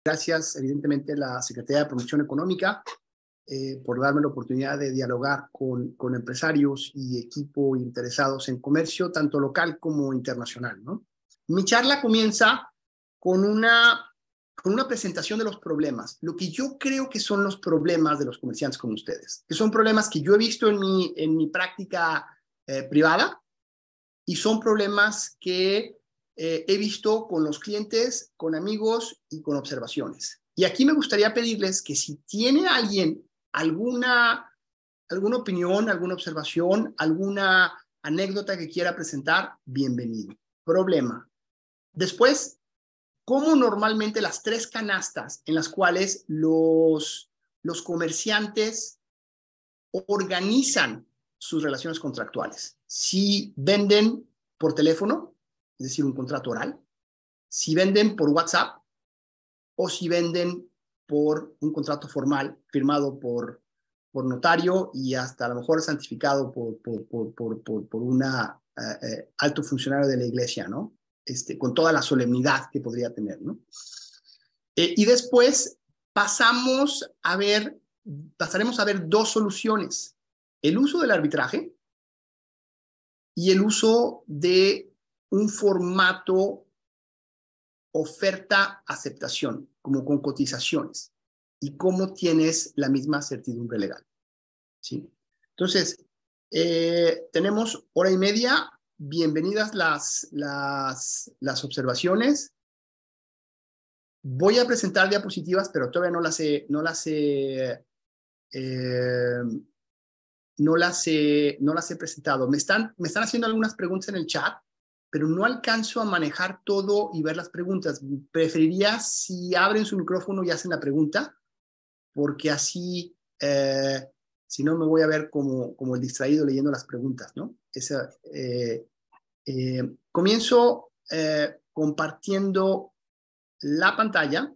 Gracias, evidentemente, a la Secretaría de Promoción Económica por darme la oportunidad de dialogar con empresarios y equipo interesados en comercio, tanto local como internacional, ¿no? Mi charla comienza con una presentación de los problemas, lo que yo creo que son los problemas de los comerciantes como ustedes, que son problemas que yo he visto en mi práctica privada y son problemas que he visto con los clientes, con amigos y con observaciones. Y aquí me gustaría pedirles que si tiene alguien alguna opinión, alguna observación, alguna anécdota que quiera presentar, bienvenido. Problema. Después, ¿cómo normalmente las tres canastas en las cuales los comerciantes organizan sus relaciones contractuales? Si venden por teléfono, es decir, un contrato oral, si venden por WhatsApp o si venden por un contrato formal firmado por notario y hasta a lo mejor santificado por una alto funcionario de la iglesia, ¿no? Con toda la solemnidad que podría tener, ¿no? Y después pasaremos a ver dos soluciones: el uso del arbitraje y el uso de un formato oferta-aceptación, como con cotizaciones, y cómo tienes la misma certidumbre legal, ¿sí? Entonces, tenemos hora y media. Bienvenidas las observaciones. Voy a presentar diapositivas, pero todavía no las he presentado. Me están haciendo algunas preguntas en el chat, pero no alcanzo a manejar todo y ver las preguntas. Preferiría si abren su micrófono y hacen la pregunta, porque así, si no, me voy a ver como el distraído leyendo las preguntas, ¿no? Comienzo compartiendo la pantalla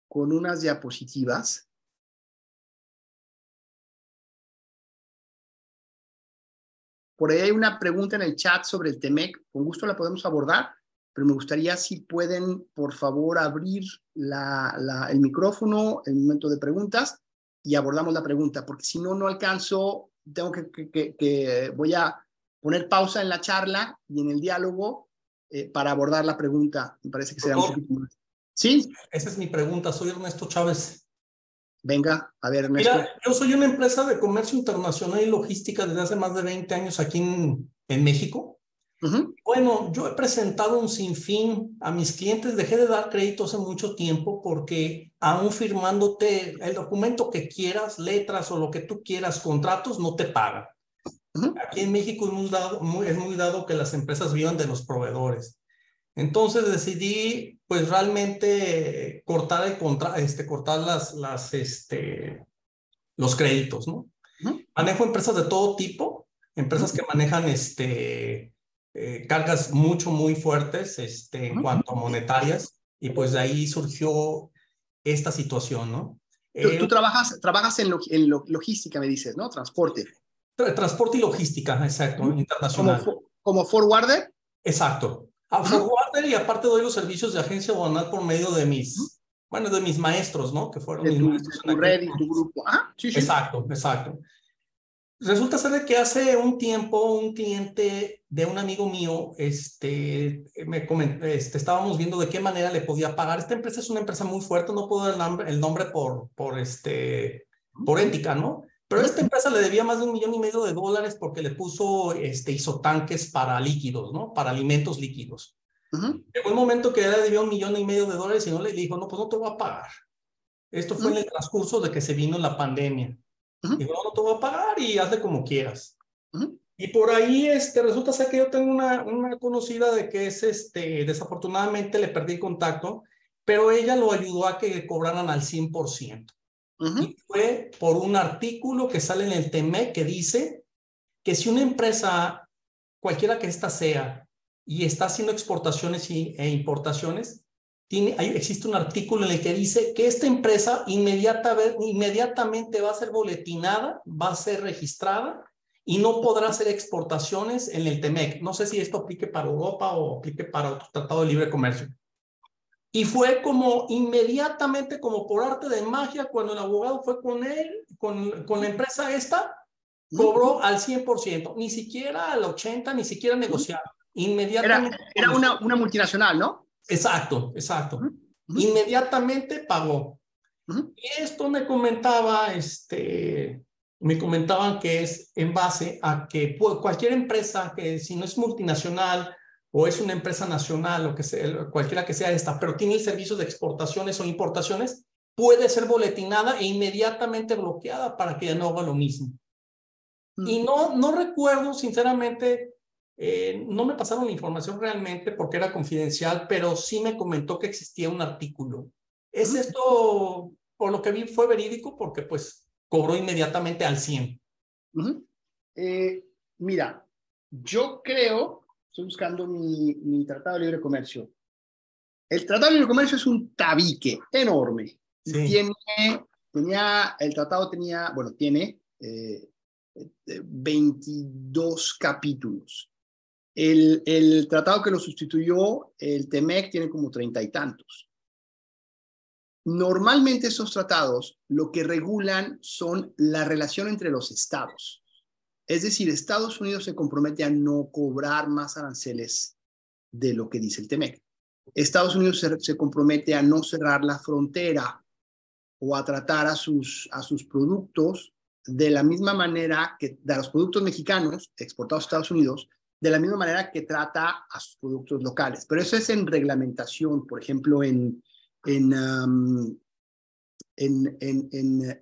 con unas diapositivas. Por ahí hay una pregunta en el chat sobre el TEMEC. Con gusto la podemos abordar, pero me gustaría si pueden, por favor, abrir el micrófono en el momento de preguntas y abordamos la pregunta, porque si no, no alcanzo. Voy a poner pausa en la charla y en el diálogo para abordar la pregunta. Me parece que será un poquito más. ¿Sí? Esa es mi pregunta. Soy Ernesto Chávez. Venga, a ver, Ernesto. Mira, yo soy una empresa de comercio internacional y logística desde hace más de 20 años aquí en México. Bueno, yo he presentado un sinfín a mis clientes. Dejé de dar crédito hace mucho tiempo porque aún firmándote el documento que quieras, letras o lo que tú quieras, contratos, no te pagan. Aquí en México es muy dado que las empresas vivan de los proveedores. Entonces decidí, pues, realmente cortar los créditos, ¿no? Manejo empresas de todo tipo, empresas que manejan cargas muy fuertes en cuanto a monetarias, y pues de ahí surgió esta situación, ¿no? Tú trabajas en logística, me dices, ¿no? Transporte. Transporte y logística, exacto, internacional. ¿Como forwarder? Exacto. A forwarder, y aparte doy los servicios de agencia aduanal por medio de mis maestros, ¿no? Que fueron mis maestros en tu red y tu grupo. Sí. Exacto. Resulta ser de que hace un tiempo un cliente de un amigo mío me comentó, estábamos viendo de qué manera le podía pagar. Esta empresa es una empresa muy fuerte, no puedo dar el nombre por ética, ¿no? Pero esta empresa le debía más de $1,5 millones porque le puso isotanques para líquidos, ¿no? Para alimentos líquidos. Llegó el momento que le debió $1,5 millones y no le dijo, no, pues no te voy a pagar. Esto fue en el transcurso de que se vino la pandemia. Digo, no te voy a pagar y hazle como quieras. Y por ahí resulta ser que yo tengo una conocida de que es, desafortunadamente le perdí el contacto, pero ella lo ayudó a que cobraran al 100%. Y fue por un artículo que sale en el TEMEC que dice que si una empresa, cualquiera que ésta sea, y está haciendo exportaciones e importaciones, existe un artículo en el que dice que esta empresa inmediatamente va a ser boletinada, va a ser registrada y no podrá hacer exportaciones en el TEMEC. No sé si esto aplique para Europa o aplique para otro tratado de libre comercio. Y fue como inmediatamente, como por arte de magia, cuando el abogado fue con él, con la empresa esta, cobró al 100%, ni siquiera al 80%, ni siquiera negociado. Inmediatamente. Era una multinacional, ¿no? Exacto, exacto. Inmediatamente pagó. Y esto me comentaban que es en base a que cualquier empresa, que si no es multinacional o es una empresa nacional o que sea, cualquiera que sea esta, pero tiene servicios de exportaciones o importaciones, puede ser boletinada e inmediatamente bloqueada para que ya no haga lo mismo. Y no recuerdo, sinceramente, no me pasaron la información realmente porque era confidencial, pero sí me comentó que existía un artículo. ¿Es esto, por lo que vi, fue verídico? Porque pues cobró inmediatamente al 100. Mira, yo creo, estoy buscando mi Tratado de Libre Comercio. El Tratado de Libre Comercio es un tabique enorme. Sí. El tratado tenía, bueno, tiene 22 capítulos. El tratado que lo sustituyó, el TEMEC, tiene como 30 y tantos. Normalmente esos tratados lo que regulan son la relación entre los estados. Es decir, Estados Unidos se compromete a no cobrar más aranceles de lo que dice el TEMEC. Estados Unidos se compromete a no cerrar la frontera o a tratar a sus productos de la misma manera que de los productos mexicanos exportados a Estados Unidos, de la misma manera que trata a sus productos locales. Pero eso es en reglamentación, por ejemplo, en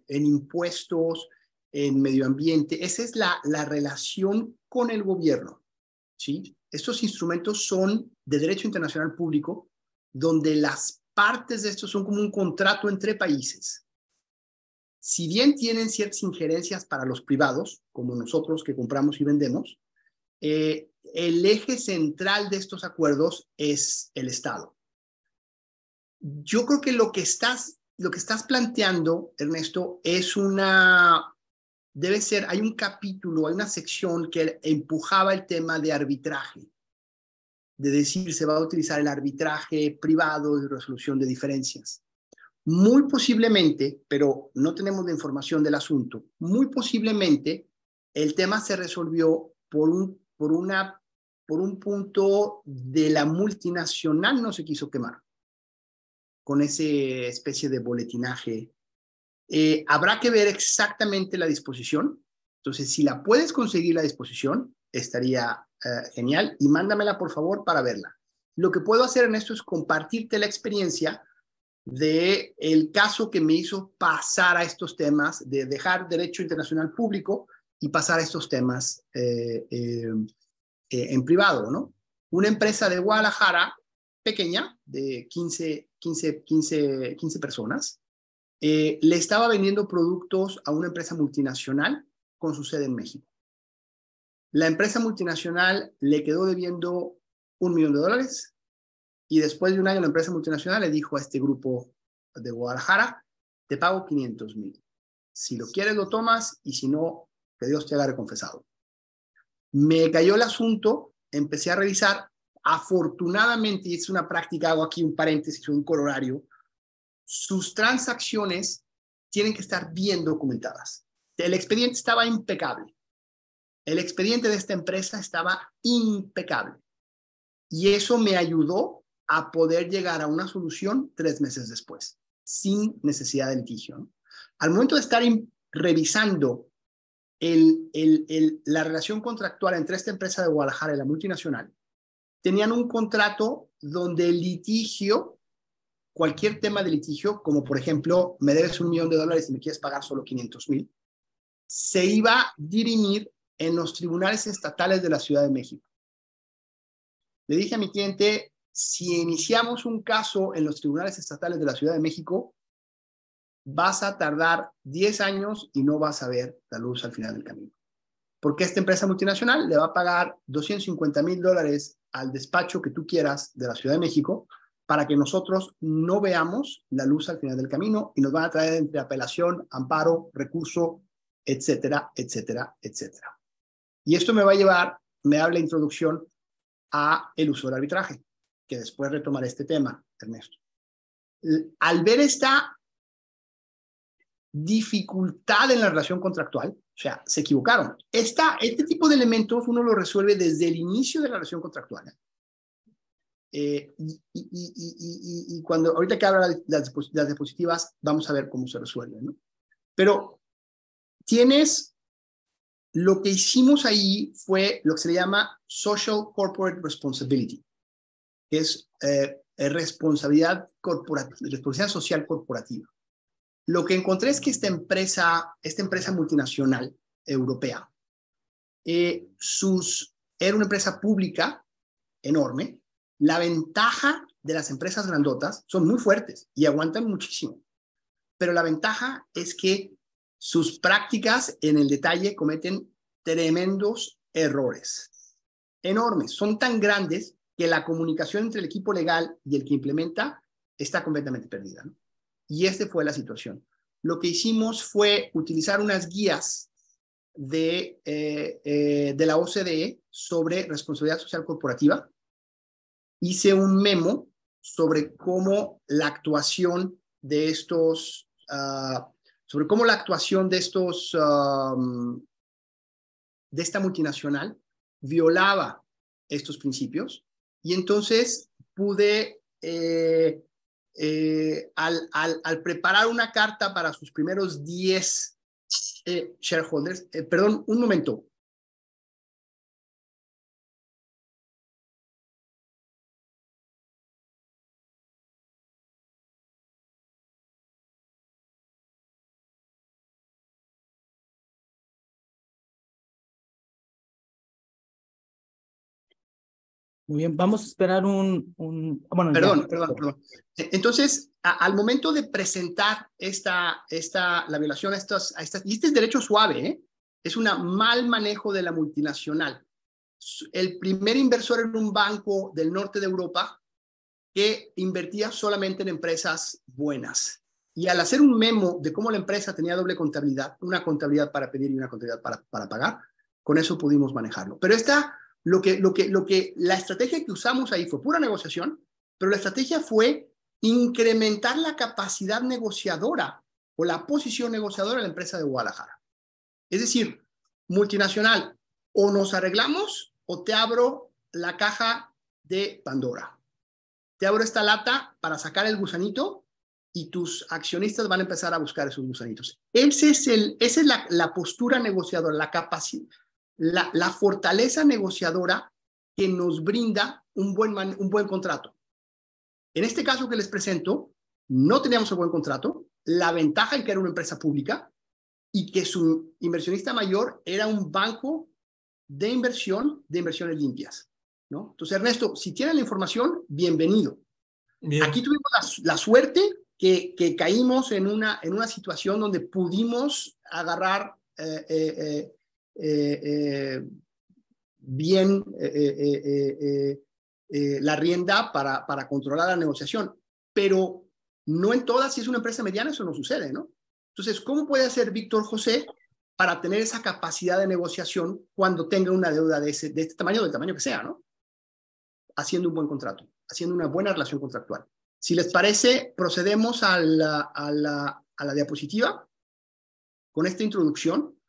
impuestos, en medio ambiente. Esa es la relación con el gobierno, ¿sí? Estos instrumentos son de derecho internacional público, donde las partes de estos son como un contrato entre países. Si bien tienen ciertas injerencias para los privados, como nosotros que compramos y vendemos, el eje central de estos acuerdos es el Estado. Yo creo que lo que estás planteando, Ernesto, debe ser, hay un capítulo, hay una sección que empujaba el tema de arbitraje, de decir se va a utilizar el arbitraje privado de resolución de diferencias. Muy posiblemente, pero no tenemos la información del asunto, muy posiblemente el tema se resolvió por un punto de la multinacional no se quiso quemar con esa especie de boletinaje. Habrá que ver exactamente la disposición. Entonces, si la puedes conseguir la disposición, estaría genial y mándamela por favor para verla. Lo que puedo hacer en esto es compartirte la experiencia de el caso que me hizo pasar a estos temas, de dejar derecho internacional público y pasar a estos temas en privado, ¿no? Una empresa de Guadalajara, pequeña, de 15 personas, le estaba vendiendo productos a una empresa multinacional con su sede en México. La empresa multinacional le quedó debiendo $1 millón y después de un año la empresa multinacional le dijo a este grupo de Guadalajara, te pago 500,000. Si lo quieres lo tomas y si no, que Dios te haga reconfesado. Me cayó el asunto, empecé a revisar. Afortunadamente, y es una práctica, hago aquí un paréntesis, un corolario, sus transacciones tienen que estar bien documentadas. El expediente estaba impecable. El expediente de esta empresa estaba impecable. Y eso me ayudó a poder llegar a una solución 3 meses después, sin necesidad de litigio, ¿no? Al momento de estar revisando la relación contractual entre esta empresa de Guadalajara y la multinacional, tenían un contrato donde el litigio, cualquier tema de litigio, como por ejemplo, me debes $1 millón y me quieres pagar solo 500,000, se iba a dirimir en los tribunales estatales de la Ciudad de México. Le dije a mi cliente, si iniciamos un caso en los tribunales estatales de la Ciudad de México, vas a tardar 10 años y no vas a ver la luz al final del camino. Porque esta empresa multinacional le va a pagar $250,000 al despacho que tú quieras de la Ciudad de México para que nosotros no veamos la luz al final del camino y nos van a traer entre apelación, amparo, recurso, etcétera, etcétera, etcétera. Y esto me va a llevar, me da la introducción a el uso del arbitraje, que después retomaré este tema, Ernesto. Al ver esta dificultad en la relación contractual, o sea, se equivocaron. Este tipo de elementos uno lo resuelve desde el inicio de la relación contractual. Y cuando ahorita que habla de las diapositivas, vamos a ver cómo se resuelve, ¿no? Pero lo que hicimos ahí fue lo que se le llama Social Corporate Responsibility, que es responsabilidad social corporativa. Lo que encontré es que esta empresa multinacional europea, era una empresa pública enorme. La ventaja de las empresas grandotas son muy fuertes y aguantan muchísimo, pero la ventaja es que sus prácticas en el detalle cometen tremendos errores, enormes, son tan grandes que la comunicación entre el equipo legal y el que implementa está completamente perdida, ¿no? Y esta fue la situación. Lo que hicimos fue utilizar unas guías de la OCDE sobre responsabilidad social corporativa. Hice un memo sobre cómo la actuación de estos, de esta multinacional violaba estos principios, y entonces pude, al preparar una carta para sus primeros 10 shareholders, perdón, un momento. Muy bien, vamos a esperar bueno, Perdón. Entonces, al momento de presentar la violación a estas, y este es derecho suave, ¿eh? Es un mal manejo de la multinacional. El primer inversor era un banco del norte de Europa que invertía solamente en empresas buenas. Y al hacer un memo de cómo la empresa tenía doble contabilidad, una contabilidad para pedir y una contabilidad para pagar, con eso pudimos manejarlo. Pero la estrategia que usamos ahí fue pura negociación, pero la estrategia fue incrementar la capacidad negociadora o la posición negociadora de la empresa de Guadalajara. Es decir, multinacional, o nos arreglamos o te abro la caja de Pandora. Te abro esta lata para sacar el gusanito y tus accionistas van a empezar a buscar esos gusanitos. Esa es la postura negociadora, la capacidad, la fortaleza negociadora que nos brinda un buen contrato. En este caso que les presento, no teníamos un buen contrato, la ventaja en que era una empresa pública y que su inversionista mayor era un banco de inversiones limpias, ¿no? Entonces, Ernesto, si tienen la información, bienvenido. Bien. Aquí tuvimos la suerte que caímos en una situación donde pudimos agarrar bien la rienda para controlar la negociación, pero no en todas. Si es una empresa mediana, eso no sucede, ¿no? Entonces, ¿cómo puede hacer Víctor José para tener esa capacidad de negociación cuando tenga una deuda de este tamaño, del tamaño que sea, ¿no? Haciendo un buen contrato, haciendo una buena relación contractual. Si les parece, procedemos a la diapositiva con esta introducción.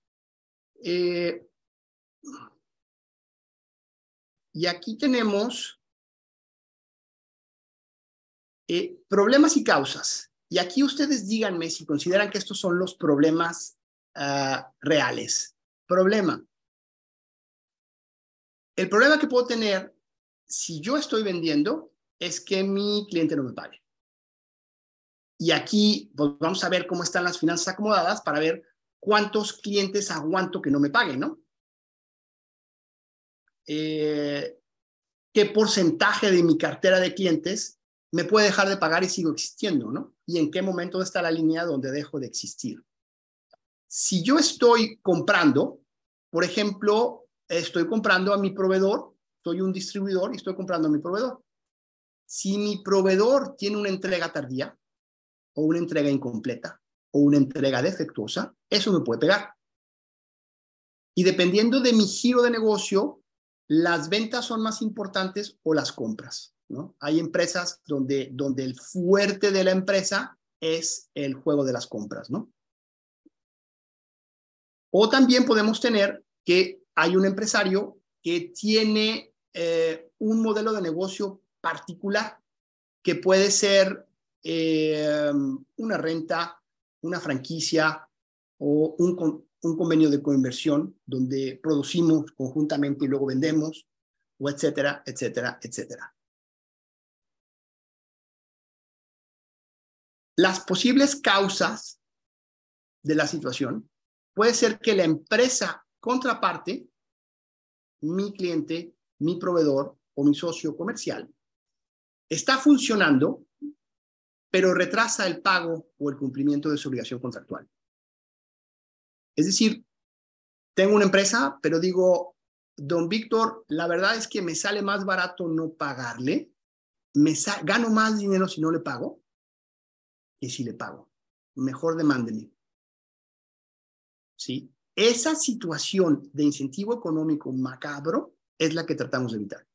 Y aquí tenemos problemas y causas. Y aquí ustedes díganme si consideran que estos son los problemas reales. Problema. El problema que puedo tener si yo estoy vendiendo es que mi cliente no me pague. Y aquí pues, vamos a ver cómo están las finanzas acomodadas para ver cuántos clientes aguanto que no me paguen, ¿no? ¿Qué porcentaje de mi cartera de clientes me puede dejar de pagar y sigo existiendo, ¿no? Y en qué momento está la línea donde dejo de existir. Si yo estoy comprando, por ejemplo, estoy comprando a mi proveedor, soy un distribuidor y estoy comprando a mi proveedor. Si mi proveedor tiene una entrega tardía, o una entrega incompleta, o una entrega defectuosa, eso me puede pegar. Y dependiendo de mi giro de negocio, las ventas son más importantes o las compras, ¿no? Hay empresas donde el fuerte de la empresa es el juego de las compras, ¿no? O también podemos tener que hay un empresario que tiene un modelo de negocio particular que puede ser una renta, una franquicia o un convenio de coinversión donde producimos conjuntamente y luego vendemos, o etcétera, etcétera, etcétera. Las posibles causas de la situación puede ser que la empresa contraparte, mi cliente, mi proveedor o mi socio comercial, está funcionando, pero retrasa el pago o el cumplimiento de su obligación contractual. Es decir, tengo una empresa, pero digo, don Víctor, la verdad es que me sale más barato no pagarle, gano más dinero si no le pago que si le pago. Mejor demándeme. ¿Sí? Esa situación de incentivo económico macabro es la que tratamos de evitar.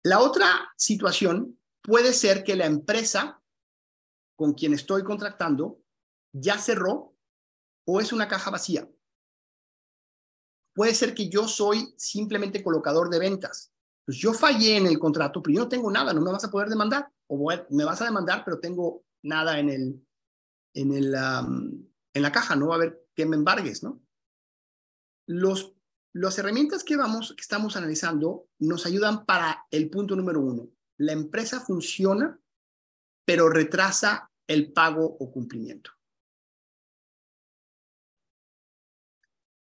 La otra situación puede ser que la empresa con quien estoy contratando ya cerró o es una caja vacía. Puede ser que yo soy simplemente colocador de ventas. Pues yo fallé en el contrato, pero yo no tengo nada, no me vas a poder demandar. O me vas a demandar, pero tengo nada en la caja, no va a haber que me embargues, ¿no? Las herramientas que estamos analizando nos ayudan para el punto número 1. La empresa funciona, pero retrasa el pago o cumplimiento.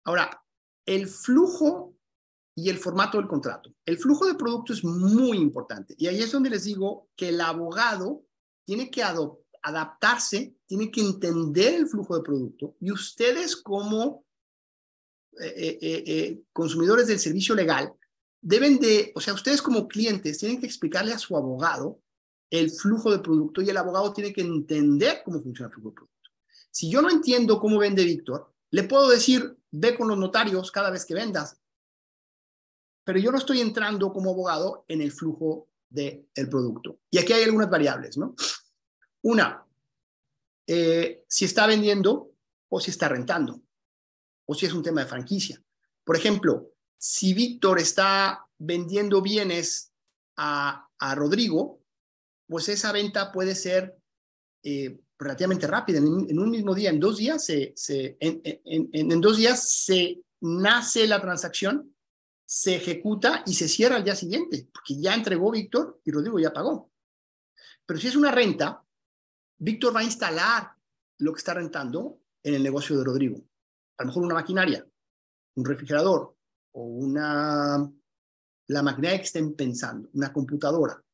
Ahora, el flujo y el formato del contrato. El flujo de producto es muy importante. Y ahí es donde les digo que el abogado tiene que adaptarse, tiene que entender el flujo de producto. Y ustedes como consumidores del servicio legal deben de, o sea, ustedes como clientes tienen que explicarle a su abogado el flujo de producto y el abogado tiene que entender cómo funciona el flujo de producto. Si yo no entiendo cómo vende Víctor, le puedo decir, ve con los notarios cada vez que vendas, pero yo no estoy entrando como abogado en el flujo del producto. Y aquí hay algunas variables, ¿no? Una, si está vendiendo o si está rentando, o si es un tema de franquicia. Por ejemplo, si Víctor está vendiendo bienes a Rodrigo, pues esa venta puede ser relativamente rápida. En un mismo día, en 2 días, en 2 días se nace la transacción, se ejecuta y se cierra al día siguiente, porque ya entregó Víctor y Rodrigo ya pagó. Pero si es una renta, Víctor va a instalar lo que está rentando en el negocio de Rodrigo. A lo mejor una maquinaria, un refrigerador o la maquinaria que estén pensando, una computadora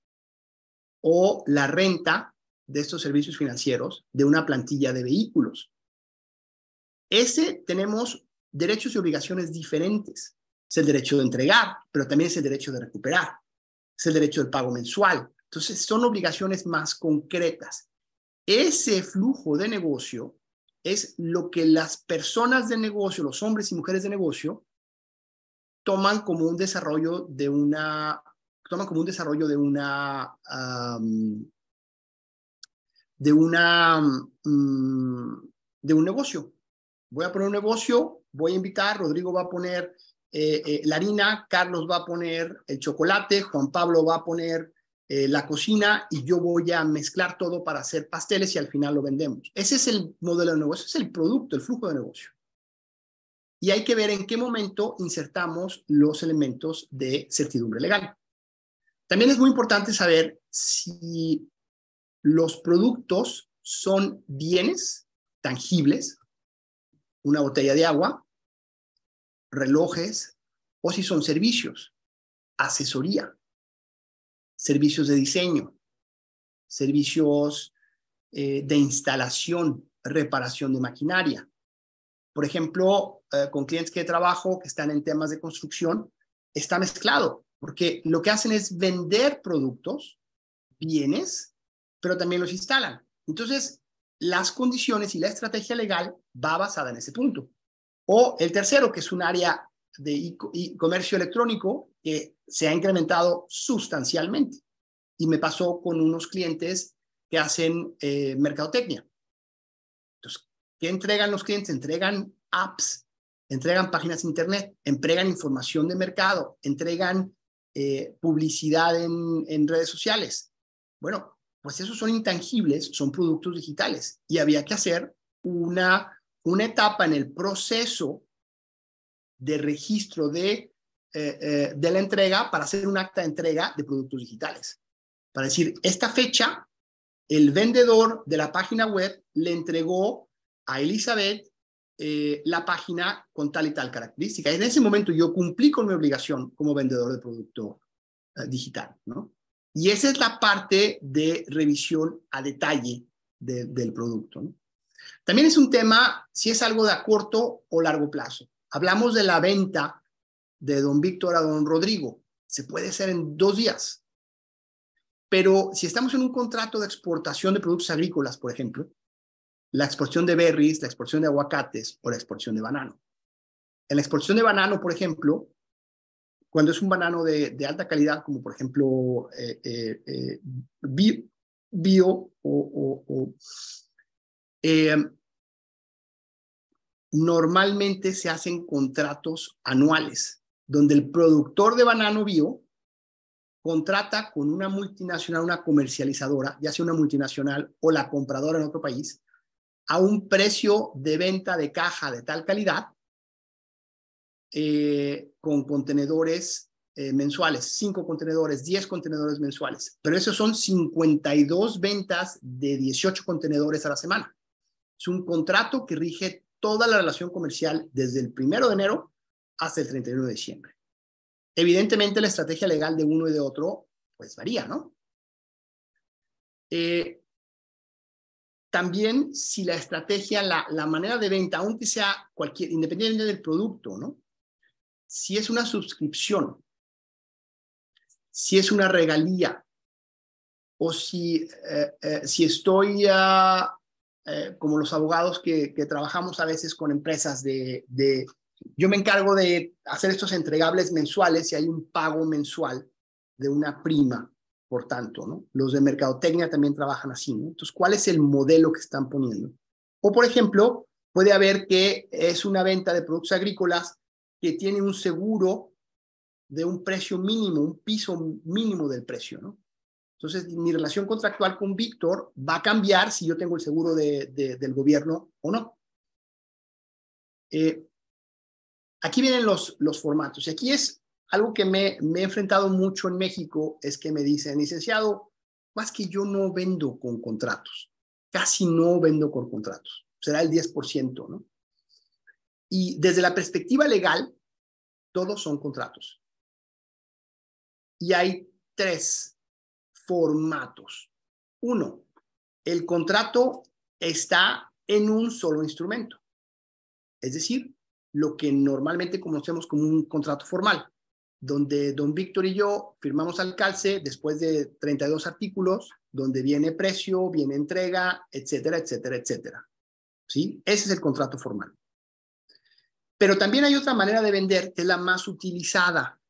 o la renta de estos servicios financieros de una plantilla de vehículos. Tenemos derechos y obligaciones diferentes. Es el derecho de entregar, pero también es el derecho de recuperar. Es el derecho del pago mensual. Entonces, son obligaciones más concretas. Ese flujo de negocio es lo que las personas de negocio, los hombres y mujeres de negocio, toman como un desarrollo de un negocio. Voy a poner un negocio, voy a invitar, Rodrigo va a poner la harina, Carlos va a poner el chocolate, Juan Pablo va a poner la cocina y yo voy a mezclar todo para hacer pasteles y al final lo vendemos. Ese es el modelo de negocio, ese es el producto, el flujo de negocio. Y hay que ver en qué momento insertamos los elementos de certidumbre legal. También es muy importante saber si los productos son bienes tangibles, una botella de agua, relojes, o si son servicios, asesoría, servicios de diseño, servicios de instalación, reparación de maquinaria. Por ejemplo, con clientes que trabajo que están en temas de construcción, está mezclado, porque lo que hacen es vender productos, bienes, pero también los instalan. Entonces, las condiciones y la estrategia legal va basada en ese punto. O el tercero, que es un área de comercio electrónico que se ha incrementado sustancialmente. Y me pasó con unos clientes que hacen mercadotecnia. Entonces, ¿qué entregan los clientes? Entregan apps, entregan páginas de internet, entregan información de mercado, entregan publicidad en redes sociales. Bueno, pues esos son intangibles, son productos digitales. Y había que hacer una etapa en el proceso de registro de la entrega para hacer un acta de entrega de productos digitales. Para decir, esta fecha, el vendedor de la página web le entregó a Elizabeth la página con tal y tal característica. En ese momento yo cumplí con mi obligación como vendedor de producto digital, ¿no? Y esa es la parte de revisión a detalle del producto, ¿no? También es un tema si es algo de a corto o largo plazo. Hablamos de la venta de don Víctor a don Rodrigo. Se puede hacer en 2 días. Pero si estamos en un contrato de exportación de productos agrícolas, por ejemplo, la exportación de berries, la exportación de aguacates o la exportación de banano. En la exportación de banano, por ejemplo, cuando es un banano de alta calidad, como por ejemplo bio normalmente se hacen contratos anuales, donde el productor de banano bio contrata con una multinacional, una comercializadora, ya sea una multinacional o la compradora en otro país, a un precio de venta de caja de tal calidad, con contenedores mensuales, 5 contenedores, 10 contenedores mensuales. Pero esos son 52 ventas de 18 contenedores a la semana. Es un contrato que rige toda la relación comercial desde el 1 de enero hasta el 31 de diciembre. Evidentemente, la estrategia legal de uno y de otro, pues varía, ¿no? También si la estrategia, la manera de venta, aunque sea independientemente del producto, ¿no? Si es una suscripción, si es una regalía, o si estoy como los abogados que trabajamos a veces con empresas yo me encargo de hacer estos entregables mensuales y hay un pago mensual de una prima, por tanto, ¿no? Los de mercadotecnia también trabajan así, ¿no? Entonces, ¿cuál es el modelo que están poniendo? O, por ejemplo, puede haber que es una venta de productos agrícolas que tiene un seguro de un precio mínimo, un piso mínimo del precio, ¿no? Entonces, mi relación contractual con Víctor va a cambiar si yo tengo el seguro del gobierno o no. Aquí vienen los formatos. Y aquí es algo que me he enfrentado mucho en México, es que me dicen, licenciado, más que yo no vendo con contratos. Casi no vendo con contratos. Será el 10%, ¿no? Y desde la perspectiva legal, todos son contratos. Y hay 3 formatos. 1, el contrato está en un solo instrumento. Es decir, lo que normalmente conocemos como un contrato formal, donde don Víctor y yo firmamos al calce después de 32 artículos, donde viene precio, viene entrega, etcétera, etcétera, etcétera. ¿Sí? Ese es el contrato formal. Pero también hay otra manera de vender, que es la más utilizada,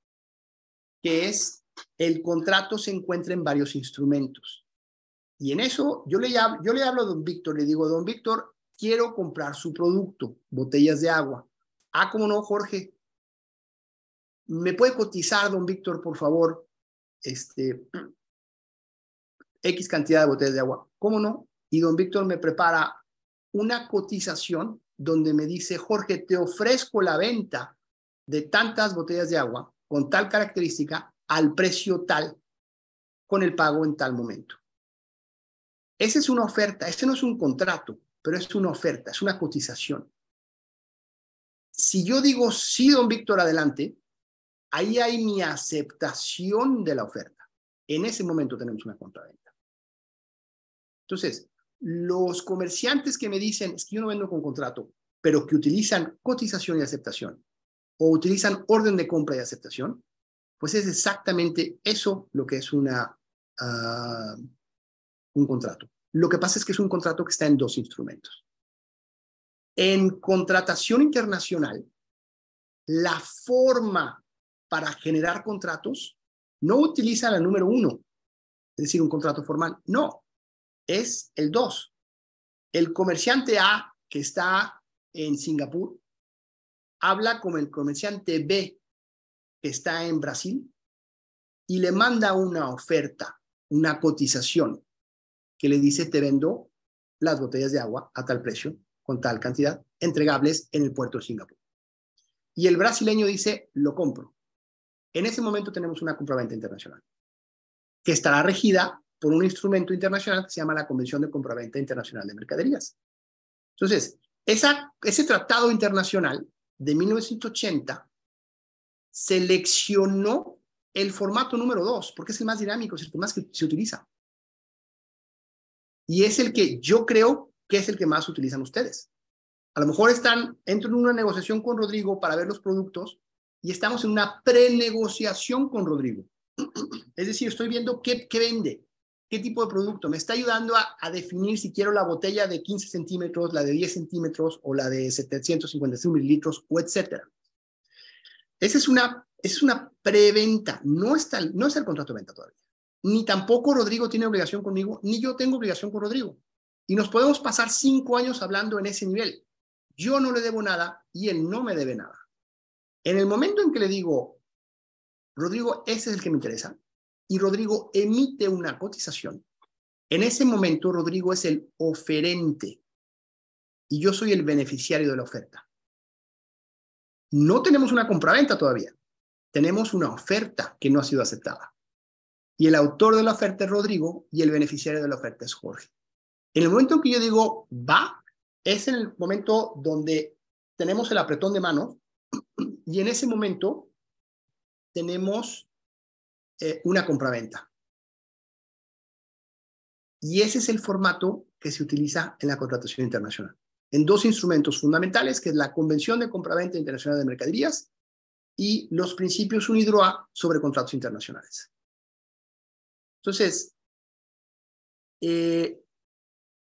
que es el contrato se encuentra en varios instrumentos. Y en eso yo le hablo a don Víctor, le digo, don Víctor, quiero comprar su producto, botellas de agua. Ah, ¿cómo no, Jorge? ¿Me puede cotizar, don Víctor, por favor, X cantidad de botellas de agua? ¿Cómo no? Y don Víctor me prepara una cotización donde me dice, Jorge, te ofrezco la venta de tantas botellas de agua con tal característica al precio tal, con el pago en tal momento. Esa es una oferta, ese no es un contrato, pero es una oferta, es una cotización. Si yo digo, sí, don Víctor, adelante, ahí hay mi aceptación de la oferta. En ese momento tenemos una compraventa. Entonces, los comerciantes que me dicen, es que yo no vendo con contrato, pero que utilizan cotización y aceptación, o utilizan orden de compra y aceptación, pues es exactamente eso lo que es un contrato. Lo que pasa es que es un contrato que está en 2 instrumentos. En contratación internacional, la forma para generar contratos no utiliza la número 1, es decir, un contrato formal. No, es el 2. El comerciante A, que está en Singapur, habla con el comerciante B, que está en Brasil, y le manda una oferta, una cotización, que le dice, te vendo las botellas de agua a tal precio, con tal cantidad, entregables en el puerto de Singapur. Y el brasileño dice, lo compro. En ese momento tenemos una compraventa internacional, que estará regida por un instrumento internacional que se llama la Convención de Compraventa Internacional de Mercaderías. Entonces, ese tratado internacional de 1980 seleccionó el formato número 2, porque es el más dinámico, es el que más se utiliza. Y es el que yo creo que es el que más utilizan ustedes. A lo mejor entro en una negociación con Rodrigo para ver los productos y estamos en una prenegociación con Rodrigo. Es decir, estoy viendo qué vende, qué tipo de producto. Me está ayudando a definir si quiero la botella de 15 centímetros, la de 10 centímetros o la de 755 mililitros, o etcétera. Esa es una preventa. No está el contrato de venta todavía. Ni tampoco Rodrigo tiene obligación conmigo, ni yo tengo obligación con Rodrigo. Y nos podemos pasar 5 años hablando en ese nivel. Yo no le debo nada y él no me debe nada. En el momento en que le digo, Rodrigo, ese es el que me interesa, y Rodrigo emite una cotización, en ese momento Rodrigo es el oferente y yo soy el beneficiario de la oferta. No tenemos una compraventa todavía. Tenemos una oferta que no ha sido aceptada. Y el autor de la oferta es Rodrigo y el beneficiario de la oferta es Jorge. En el momento en que yo digo va, es en el momento donde tenemos el apretón de manos y en ese momento tenemos una compraventa. Y ese es el formato que se utiliza en la contratación internacional. En 2 instrumentos fundamentales, que es la Convención de Compraventa Internacional de Mercaderías y los principios UNIDROIT sobre contratos internacionales. Entonces,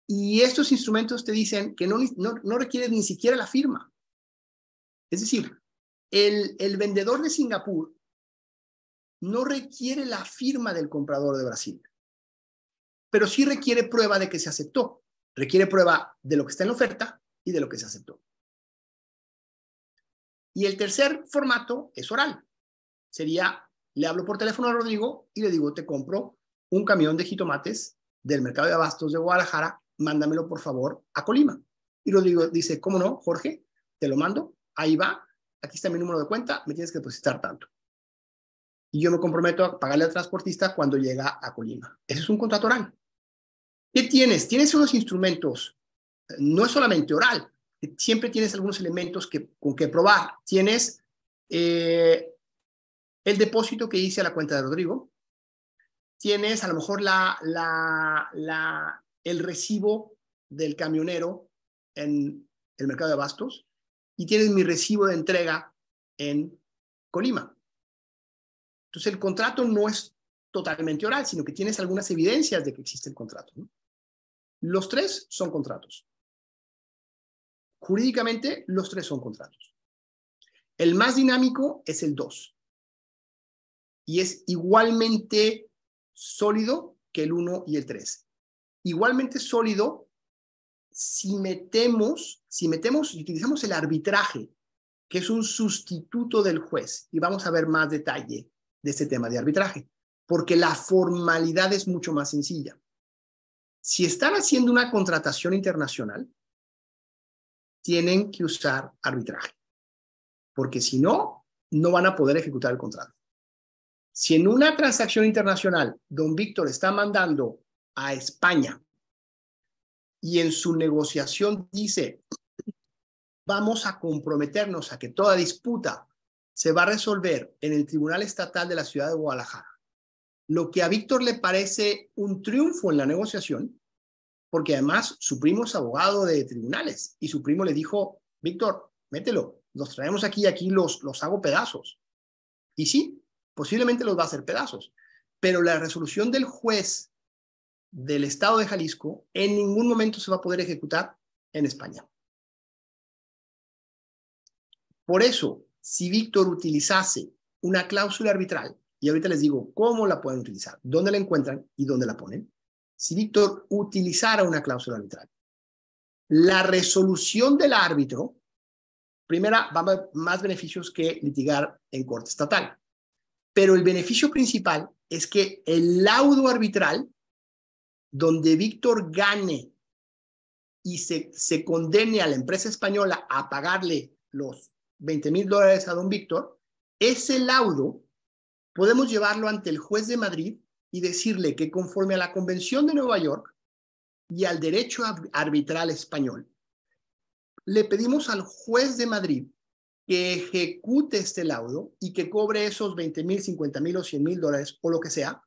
y estos instrumentos te dicen que no requieren ni siquiera la firma. Es decir, el vendedor de Singapur no requiere la firma del comprador de Brasil, pero sí requiere prueba de que se aceptó. Requiere prueba de lo que está en la oferta y de lo que se aceptó. Y el tercer formato es oral. Sería, le hablo por teléfono a Rodrigo y le digo, te compro un camión de jitomates del mercado de abastos de Guadalajara, mándamelo por favor a Colima. Y Rodrigo dice, ¿cómo no, Jorge? Te lo mando, ahí va, aquí está mi número de cuenta, me tienes que depositar tanto. Y yo me comprometo a pagarle al transportista cuando llega a Colima. Ese es un contrato oral. ¿Qué tienes? Tienes unos instrumentos, no es solamente oral, siempre tienes algunos elementos con que probar. Tienes el depósito que hice a la cuenta de Rodrigo, tienes a lo mejor el recibo del camionero en el mercado de abastos y tienes mi recibo de entrega en Colima. Entonces el contrato no es totalmente oral, sino que tienes algunas evidencias de que existe el contrato, ¿no? Los 3 son contratos. Jurídicamente, los 3 son contratos. El más dinámico es el 2. Y es igualmente sólido que el 1 y el 3. Igualmente sólido si utilizamos el arbitraje, que es un sustituto del juez. Y vamos a ver más detalle de este tema de arbitraje, porque la formalidad es mucho más sencilla. Si están haciendo una contratación internacional, tienen que usar arbitraje, porque si no, no van a poder ejecutar el contrato. Si en una transacción internacional, don Víctor está mandando a España y en su negociación dice, vamos a comprometernos a que toda disputa se va a resolver en el Tribunal Estatal de la Ciudad de Guadalajara, lo que a Víctor le parece un triunfo en la negociación, porque además su primo es abogado de tribunales y su primo le dijo, Víctor, mételo, los traemos aquí y aquí los hago pedazos. Y sí, posiblemente los va a hacer pedazos, pero la resolución del juez del Estado de Jalisco en ningún momento se va a poder ejecutar en España. Por eso, si Víctor utilizase una cláusula arbitral, y ahorita les digo cómo la pueden utilizar, dónde la encuentran y dónde la ponen, si Víctor utilizara una cláusula arbitral, la resolución del árbitro, primera, va a haber más beneficios que litigar en corte estatal. Pero el beneficio principal es que el laudo arbitral, donde Víctor gane y se condene a la empresa española a pagarle los $20,000 a don Víctor, ese laudo podemos llevarlo ante el juez de Madrid y decirle que conforme a la Convención de Nueva York y al derecho arbitral español, le pedimos al juez de Madrid que ejecute este laudo y que cobre esos $20,000, $50,000 o $100,000 o lo que sea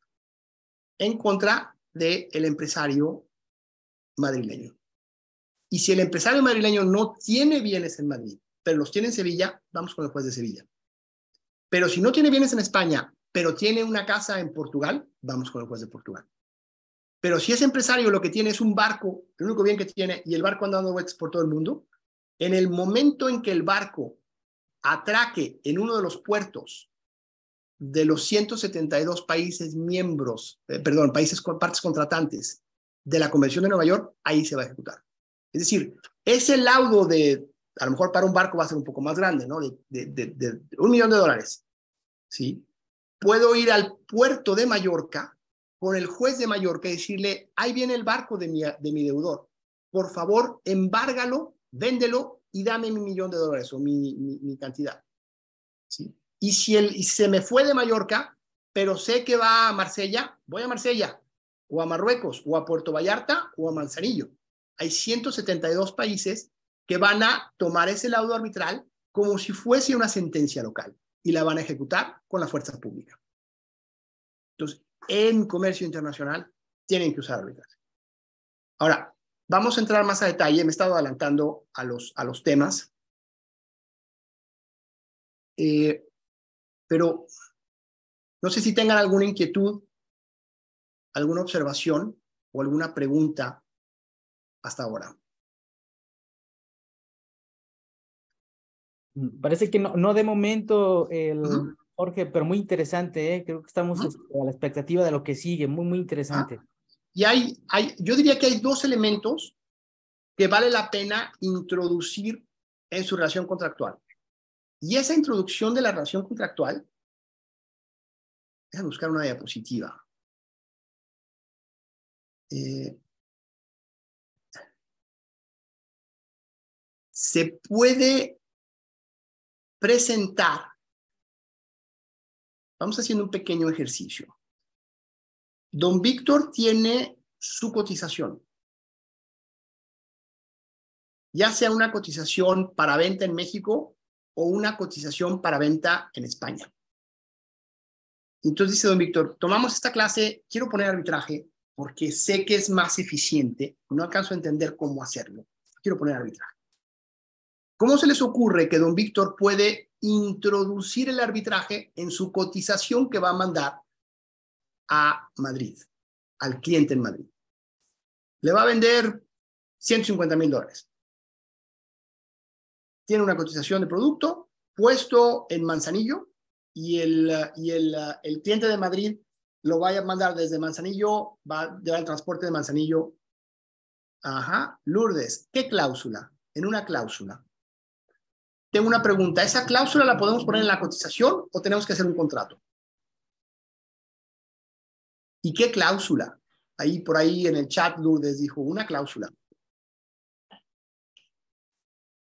en contra del empresario madrileño. Y si el empresario madrileño no tiene bienes en Madrid, pero los tiene en Sevilla, vamos con el juez de Sevilla. Pero si no tiene bienes en España, pero tiene una casa en Portugal, vamos con el juez de Portugal. Pero si ese empresario lo que tiene es un barco, el único bien que tiene, y el barco anda dando vueltas por todo el mundo, en el momento en que el barco atraque en uno de los puertos de los 172 países miembros, partes contratantes de la Convención de Nueva York, ahí se va a ejecutar. Es decir, ese laudo de, a lo mejor para un barco va a ser un poco más grande, ¿no? De $1 millón, ¿sí? Puedo ir al puerto de Mallorca con el juez de Mallorca y decirle, ahí viene el barco de mi deudor, por favor, embárgalo, véndelo y dame mi $1 millón o mi cantidad, ¿sí? Y si se me fue de Mallorca, pero sé que va a Marsella, voy a Marsella, o a Marruecos, o a Puerto Vallarta, o a Manzanillo. Hay 172 países que van a tomar ese laudo arbitral como si fuese una sentencia local y la van a ejecutar con la fuerza pública. Entonces, en comercio internacional tienen que usar arbitraje. Ahora, vamos a entrar más a detalle. Me he estado adelantando a los temas. Pero no sé si tengan alguna inquietud, alguna observación o alguna pregunta hasta ahora. Parece que no de momento, Jorge, pero muy interesante, ¿eh? Creo que estamos a la expectativa de lo que sigue, muy interesante. Y yo diría que hay dos elementos que vale la pena introducir en su relación contractual. Y esa introducción de la relación contractual, déjame buscar una diapositiva. Se puede presentar. Vamos haciendo un pequeño ejercicio. Don Víctor tiene su cotización, ya sea una cotización para venta en México o una cotización para venta en España. Entonces dice don Víctor, tomamos esta clase, quiero poner arbitraje porque sé que es más eficiente, no alcanzo a entender cómo hacerlo, quiero poner arbitraje. ¿Cómo se les ocurre que don Víctor puede introducir el arbitraje en su cotización que va a mandar a Madrid, al cliente en Madrid? Le va a vender $150,000. Tiene una cotización de producto puesto en Manzanillo y el cliente de Madrid lo va a mandar desde Manzanillo, va a llevar el transporte de Manzanillo. Ajá, Lourdes, ¿qué cláusula? En una cláusula. Tengo una pregunta, ¿esa cláusula la podemos poner en la cotización o tenemos que hacer un contrato? ¿Y qué cláusula? Ahí por ahí en el chat Lourdes dijo, una cláusula.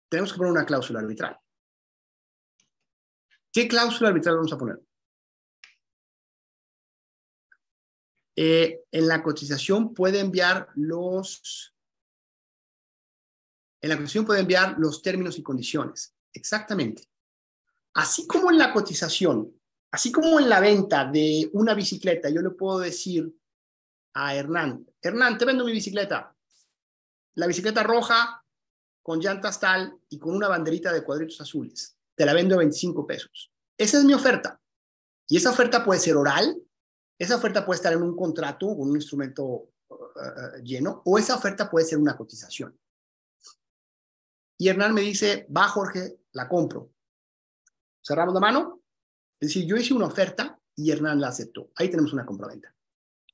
Tenemos que poner una cláusula arbitral. ¿Qué cláusula arbitral vamos a poner? En la cotización puede enviar los términos y condiciones. Exactamente. Así como en la cotización, así como en la venta de una bicicleta, yo le puedo decir a Hernán, te vendo mi bicicleta. La bicicleta roja con llantas tal y con una banderita de cuadritos azules. Te la vendo a 25 pesos. Esa es mi oferta. Y esa oferta puede ser oral, esa oferta puede estar en un contrato o un instrumento lleno, o esa oferta puede ser una cotización. Y Hernán me dice, va Jorge, la compro. cerramos la mano, es decir, yo hice una oferta y Hernán la aceptó. Ahí tenemos una compraventa.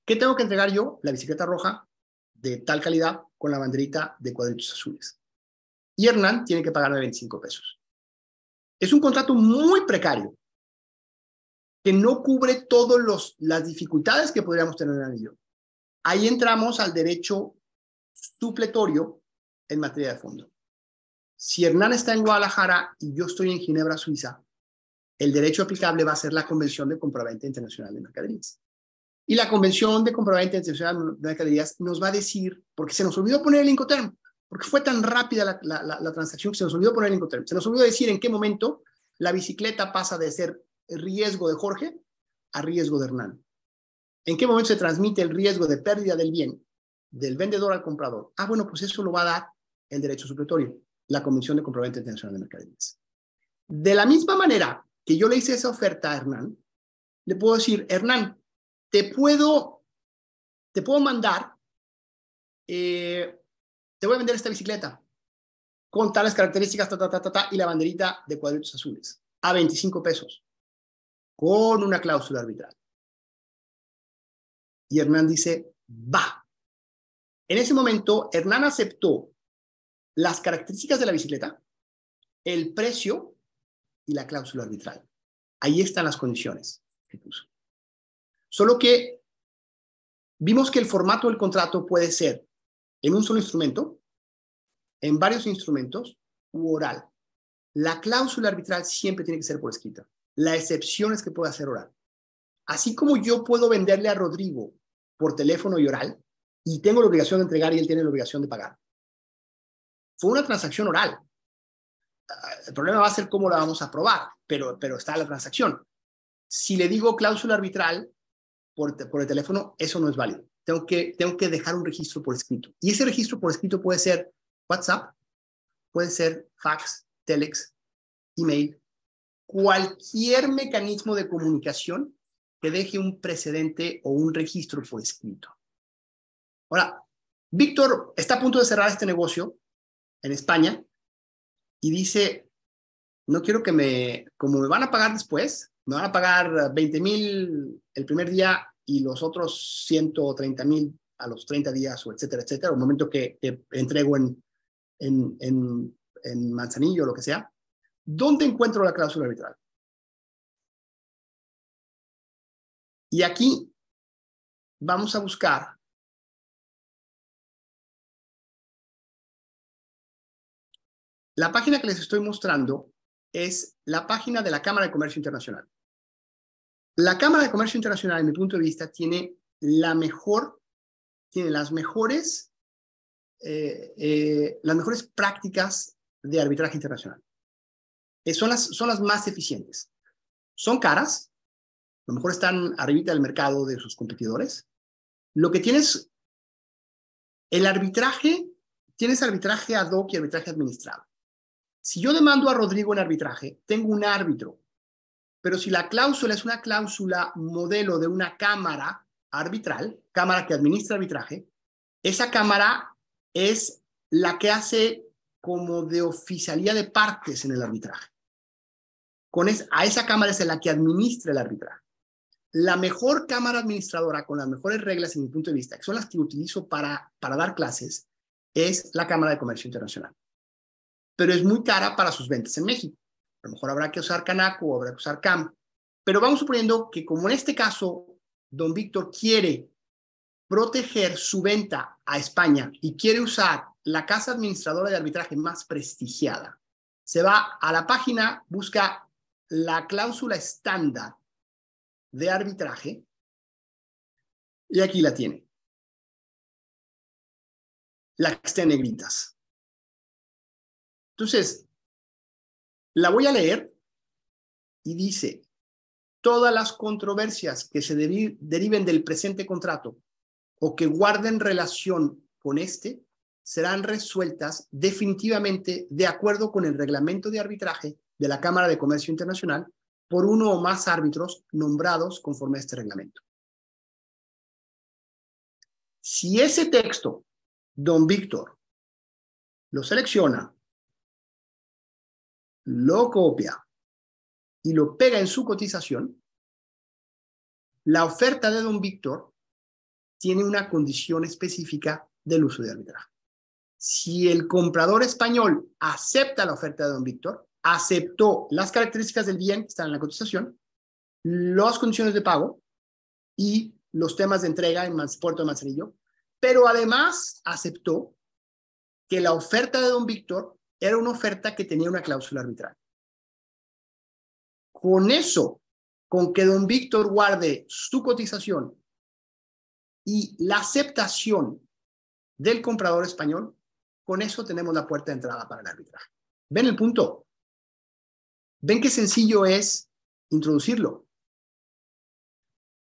¿Qué tengo que entregar yo? La bicicleta roja de tal calidad con la banderita de cuadritos azules. Y Hernán tiene que pagarme 25 pesos. Es un contrato muy precario que no cubre todas las dificultades que podríamos tener Hernán y yo. Ahí entramos al derecho supletorio en materia de fondo. Si Hernán está en Guadalajara y yo estoy en Ginebra, Suiza, el derecho aplicable va a ser la Convención de Compraventa Internacional de Mercaderías. Y la Convención de Compraventa Internacional de Mercaderías nos va a decir, porque se nos olvidó poner el Incoterm, porque fue tan rápida la transacción que se nos olvidó poner el Incoterm. Se nos olvidó decir en qué momento la bicicleta pasa de ser riesgo de Jorge a riesgo de Hernán. ¿En qué momento se transmite el riesgo de pérdida del bien del vendedor al comprador? Ah, bueno, pues eso lo va a dar el derecho supletorio, la Convención de Compraventa Internacional de Mercaderías. De la misma manera que yo le hice esa oferta a Hernán, le puedo decir, Hernán, te puedo mandar, te voy a vender esta bicicleta con tales características, y la banderita de cuadritos azules a 25 pesos con una cláusula arbitral. Y Hernán dice, va. En ese momento, Hernán aceptó las características de la bicicleta, el precio y la cláusula arbitral. Ahí están las condiciones que puso. Solo que vimos que el formato del contrato puede ser en un solo instrumento, en varios instrumentos u oral. La cláusula arbitral siempre tiene que ser por escrita. La excepción es que pueda ser oral. Así como yo puedo venderle a Rodrigo por teléfono y oral, y tengo la obligación de entregar y él tiene la obligación de pagar. Fue una transacción oral. El problema va a ser cómo la vamos a aprobar, pero está la transacción. Si le digo cláusula arbitral por el teléfono, eso no es válido. Tengo que dejar un registro por escrito. Y ese registro por escrito puede ser WhatsApp, puede ser fax, telex, email, cualquier mecanismo de comunicación que deje un precedente o un registro por escrito. Ahora, Víctor está a punto de cerrar este negocio en España y dice, no quiero como me van a pagar después, me van a pagar 20,000 el primer día y los otros 130,000 a los 30 días, o etcétera, etcétera, el momento que entrego en Manzanillo o lo que sea. ¿Dónde encuentro la cláusula arbitral? Y aquí vamos a buscar la página que les estoy mostrando. Es la página de la Cámara de Comercio Internacional. La Cámara de Comercio Internacional, en mi punto de vista, tiene las mejores prácticas de arbitraje internacional. Son las más eficientes. Son caras, a lo mejor están arribita del mercado de sus competidores. Lo que tienes, el arbitraje, tienes arbitraje ad hoc y arbitraje administrado. Si yo demando a Rodrigo en arbitraje, tengo un árbitro, pero si la cláusula es una cláusula modelo de una cámara arbitral, cámara que administra arbitraje, esa cámara es la que hace como de oficialía de partes en el arbitraje. A esa cámara es la que administra el arbitraje. La mejor cámara administradora con las mejores reglas, en mi punto de vista, que son las que utilizo para dar clases, es la Cámara de Comercio Internacional. Pero es muy cara para sus ventas en México. A lo mejor habrá que usar Canaco o habrá que usar CAM. Pero vamos suponiendo que, como en este caso, don Víctor quiere proteger su venta a España y quiere usar la casa administradora de arbitraje más prestigiada, se va a la página, busca la cláusula estándar de arbitraje y aquí la tiene. La que está en negritas. Entonces, la voy a leer y dice, todas las controversias que se deriven del presente contrato o que guarden relación con este serán resueltas definitivamente de acuerdo con el reglamento de arbitraje de la Cámara de Comercio Internacional por uno o más árbitros nombrados conforme a este reglamento. Si ese texto, don Víctor, lo selecciona, lo copia y lo pega en su cotización, la oferta de don Víctor tiene una condición específica del uso de arbitraje. Si el comprador español acepta la oferta de don Víctor, aceptó las características del bien que están en la cotización, las condiciones de pago y los temas de entrega en Puerto de Manzanillo, pero además aceptó que la oferta de don Víctor era una oferta que tenía una cláusula arbitral. Con eso, con que don Víctor guarde su cotización y la aceptación del comprador español, con eso tenemos la puerta de entrada para el arbitraje. ¿Ven el punto? ¿Ven qué sencillo es introducirlo?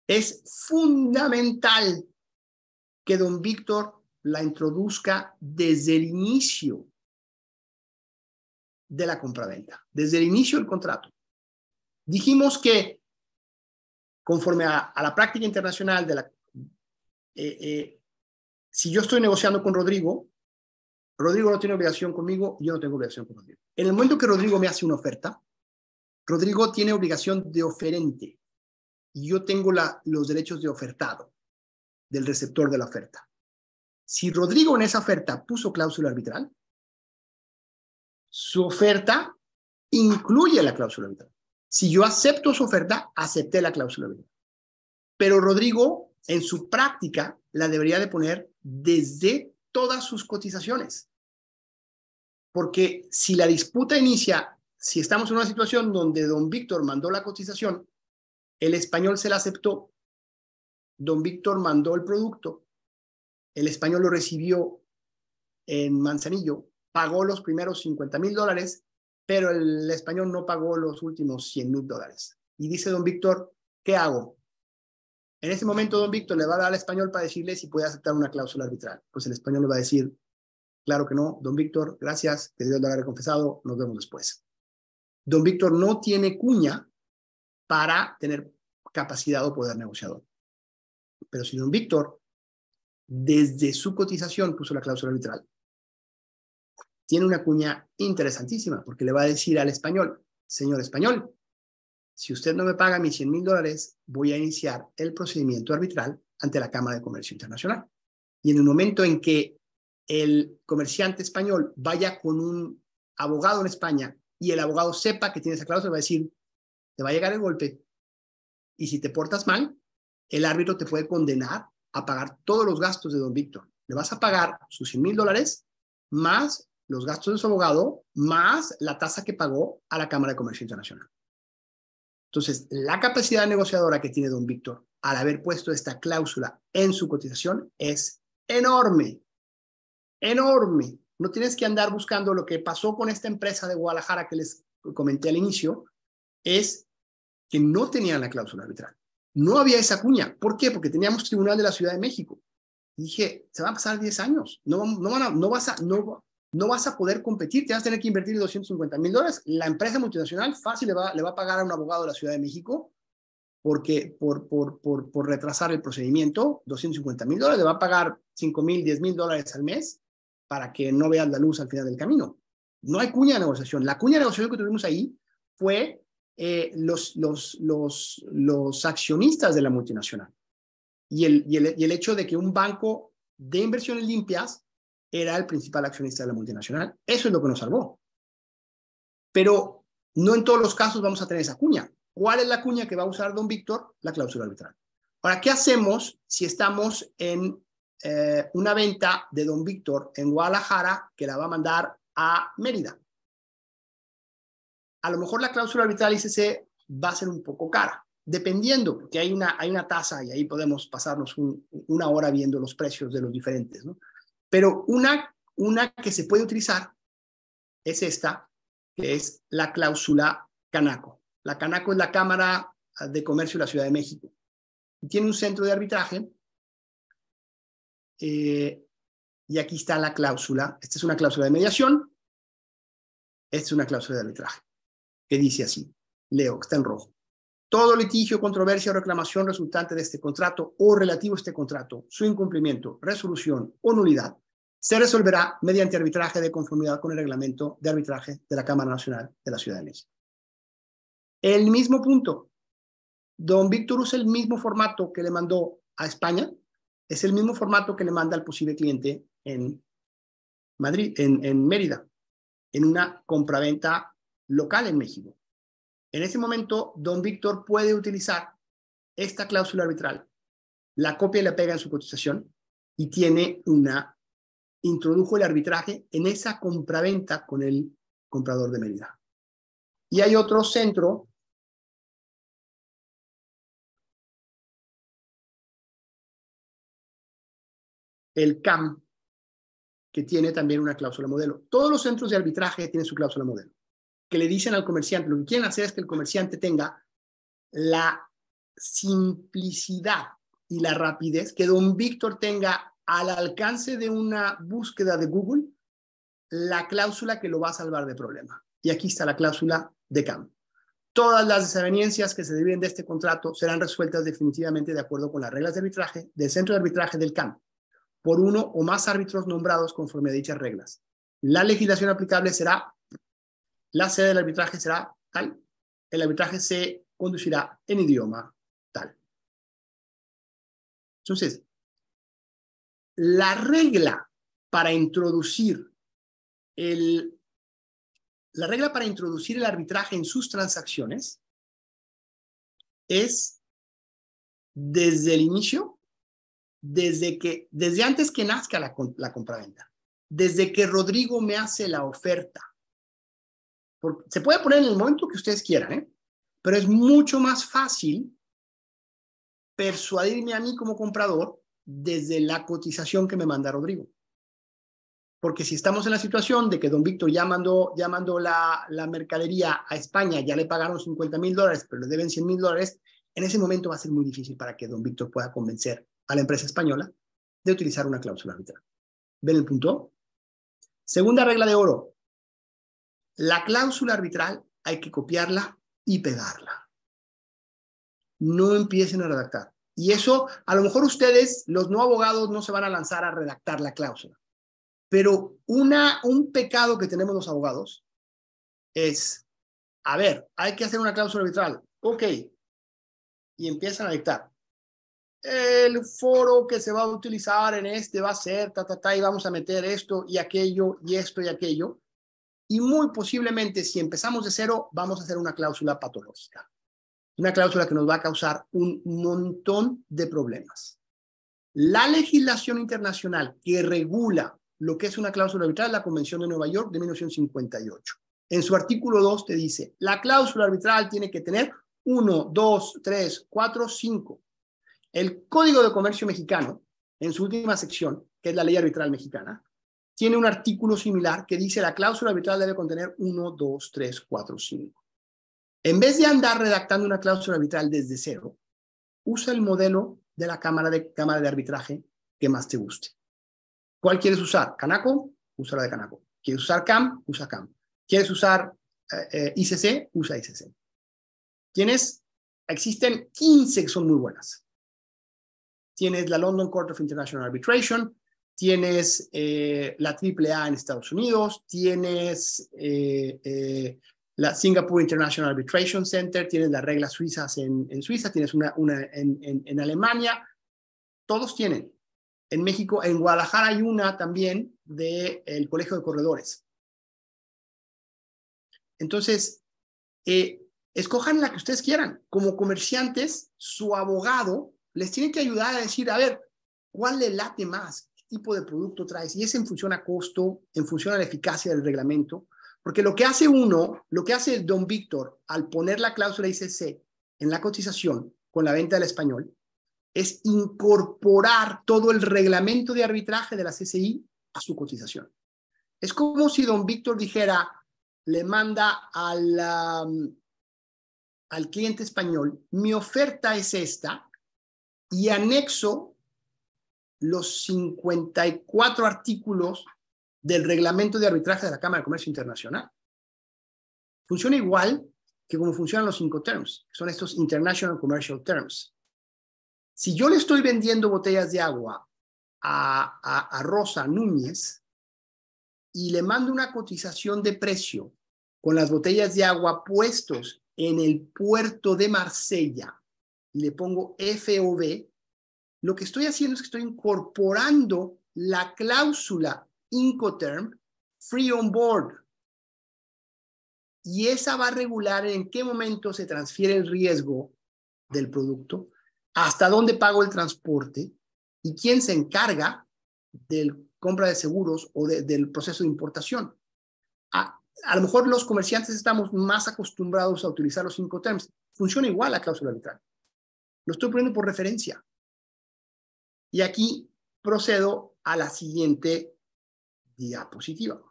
Es fundamental que don Víctor la introduzca desde el inicio de la compraventa, desde el inicio del contrato. Dijimos que conforme a la práctica internacional de la si yo estoy negociando con Rodrigo, Rodrigo no tiene obligación conmigo y yo no tengo obligación con Rodrigo. En el momento que Rodrigo me hace una oferta, Rodrigo tiene obligación de oferente y yo tengo los derechos de ofertado del receptor de la oferta. Si Rodrigo en esa oferta puso cláusula arbitral, su oferta incluye la cláusula arbitral. Si yo acepto su oferta, acepté la cláusula arbitral. Pero Rodrigo, en su práctica, la debería de poner desde todas sus cotizaciones. Porque si la disputa inicia, si estamos en una situación donde don Víctor mandó la cotización, el español se la aceptó, don Víctor mandó el producto, el español lo recibió en Manzanillo, pagó los primeros $50,000, pero el español no pagó los últimos $100,000. Y dice don Víctor, ¿qué hago? En ese momento don Víctor le va a dar al español para decirle si puede aceptar una cláusula arbitral. Pues el español le va a decir, claro que no, don Víctor, gracias, que Dios le haya confesado, nos vemos después. Don Víctor no tiene cuña para tener capacidad o poder negociador. Pero si don Víctor, desde su cotización, puso la cláusula arbitral, tiene una cuña interesantísima, porque le va a decir al español, señor español, si usted no me paga mis $100,000, voy a iniciar el procedimiento arbitral ante la Cámara de Comercio Internacional. Y en el momento en que el comerciante español vaya con un abogado en España y el abogado sepa que tiene esa cláusula, va a decir, te va a llegar el golpe. Y si te portas mal, el árbitro te puede condenar a pagar todos los gastos de don Víctor. Le vas a pagar sus $100,000 más los gastos de su abogado, más la tasa que pagó a la Cámara de Comercio Internacional. Entonces, la capacidad negociadora que tiene don Víctor al haber puesto esta cláusula en su cotización es enorme, enorme. No tienes que andar buscando lo que pasó con esta empresa de Guadalajara que les comenté al inicio, es que no tenían la cláusula arbitral. No había esa cuña. ¿Por qué? Porque teníamos Tribunal de la Ciudad de México. Y dije, se van a pasar 10 años. No vas a poder competir. Te vas a tener que invertir $250,000. La empresa multinacional fácil le va a pagar a un abogado de la Ciudad de México porque por retrasar el procedimiento, $250,000. Le va a pagar $5,000, $10,000 al mes para que no veas la luz al final del camino. No hay cuña de negociación. La cuña de negociación que tuvimos ahí fue los accionistas de la multinacional y el hecho de que un banco de inversiones limpias era el principal accionista de la multinacional. Eso es lo que nos salvó. Pero no en todos los casos vamos a tener esa cuña. ¿Cuál es la cuña que va a usar don Víctor? La cláusula arbitral. Ahora, ¿qué hacemos si estamos en una venta de don Víctor en Guadalajara que la va a mandar a Mérida? A lo mejor la cláusula arbitral ICC va a ser un poco cara, dependiendo, porque hay una tasa y ahí podemos pasarnos una hora viendo los precios de los diferentes, ¿no? Pero una que se puede utilizar es esta, que es la cláusula Canaco. La Canaco es la Cámara de Comercio de la Ciudad de México. Y tiene un centro de arbitraje. Y aquí está la cláusula. Esta es una cláusula de mediación. Esta es una cláusula de arbitraje, que dice así. Leo, está en rojo. Todo litigio, controversia o reclamación resultante de este contrato o relativo a este contrato, su incumplimiento, resolución o nulidad, se resolverá mediante arbitraje de conformidad con el reglamento de arbitraje de la Cámara Nacional de la Ciudad de México. El mismo punto. Don Víctor usa el mismo formato que le mandó a España, es el mismo formato que le manda al posible cliente en Madrid, en Mérida, en una compraventa local en México. En ese momento, don Víctor puede utilizar esta cláusula arbitral, la copia y la pega en su cotización y introdujo el arbitraje en esa compraventa con el comprador de Mérida. Y hay otro centro el CAM, que tiene también una cláusula modelo. Todos los centros de arbitraje tienen su cláusula modelo, que le dicen al comerciante, lo que quieren hacer es que el comerciante tenga la simplicidad y la rapidez, que don Víctor tenga al alcance de una búsqueda de Google la cláusula que lo va a salvar de problema. Y aquí está la cláusula de CAM. Todas las desavenencias que se deriven de este contrato serán resueltas definitivamente de acuerdo con las reglas de arbitraje del centro de arbitraje del CAM, por uno o más árbitros nombrados conforme a dichas reglas. La legislación aplicable será, la sede del arbitraje será tal, el arbitraje se conducirá en idioma tal. Entonces, la regla para introducir el arbitraje en sus transacciones es desde el inicio, desde antes que nazca la compraventa, desde que Rodrigo me hace la oferta. Se puede poner en el momento que ustedes quieran, pero es mucho más fácil persuadirme a mí como comprador desde la cotización que me manda Rodrigo. Porque si estamos en la situación de que don Víctor ya mandó la mercadería a España, ya le pagaron $50,000, pero le deben $100,000, en ese momento va a ser muy difícil para que don Víctor pueda convencer a la empresa española de utilizar una cláusula arbitral. ¿Ven el punto? Segunda regla de oro. La cláusula arbitral hay que copiarla y pegarla. No empiecen a redactar. Y eso, a lo mejor ustedes, los no abogados, no se van a lanzar a redactar la cláusula. Pero un pecado que tenemos los abogados es, a ver, hay que hacer una cláusula arbitral. Ok. Y empiezan a dictar. El foro que se va a utilizar en este va a ser, y vamos a meter esto y aquello, y esto y aquello. Y muy posiblemente, si empezamos de cero, vamos a hacer una cláusula patológica. Una cláusula que nos va a causar un montón de problemas. La legislación internacional que regula lo que es una cláusula arbitral es la Convención de Nueva York de 1958. En su artículo 2 te dice, la cláusula arbitral tiene que tener 1, 2, 3, 4, 5. El Código de Comercio mexicano, en su última sección, que es la ley arbitral mexicana, tiene un artículo similar que dice la cláusula arbitral debe contener 1, 2, 3, 4, 5. En vez de andar redactando una cláusula arbitral desde cero, usa el modelo de la cámara de arbitraje que más te guste. ¿Cuál quieres usar? ¿Canaco? Usa la de Canaco. ¿Quieres usar CAM? Usa CAM. ¿Quieres usar ICC? Usa ICC. Existen 15 que son muy buenas. Tienes la London Court of International Arbitration, tienes la AAA en Estados Unidos, tienes la Singapore International Arbitration Center, tienes las reglas suizas en Suiza, tienes una en Alemania, todos tienen. En México, en Guadalajara hay una también del Colegio de Corredores. Entonces, escojan la que ustedes quieran. Como comerciantes, su abogado les tiene que ayudar a decir, a ver, ¿cuál le late más? ¿Qué tipo de producto traes? Y es en función a costo, en función a la eficacia del reglamento. Porque lo que hace don Víctor al poner la cláusula ICC en la cotización con la venta del español, es incorporar todo el reglamento de arbitraje de la CCI a su cotización. Es como si don Víctor dijera, le manda al cliente español, mi oferta es esta, y anexo los 54 artículos del reglamento de arbitraje de la Cámara de Comercio Internacional. Funciona igual que como funcionan los 5 terms, que son estos International Commercial Terms. Si yo le estoy vendiendo botellas de agua a Rosa Núñez y le mando una cotización de precio con las botellas de agua puestos en el puerto de Marsella y le pongo FOB, lo que estoy haciendo es que estoy incorporando la cláusula Incoterm Free on Board. Y esa va a regular en qué momento se transfiere el riesgo del producto, hasta dónde pago el transporte y quién se encarga de la compra de seguros o del proceso de importación. A lo mejor los comerciantes estamos más acostumbrados a utilizar los Incoterms. Funciona igual la cláusula arbitral. Lo estoy poniendo por referencia. Y aquí procedo a la siguiente diapositiva.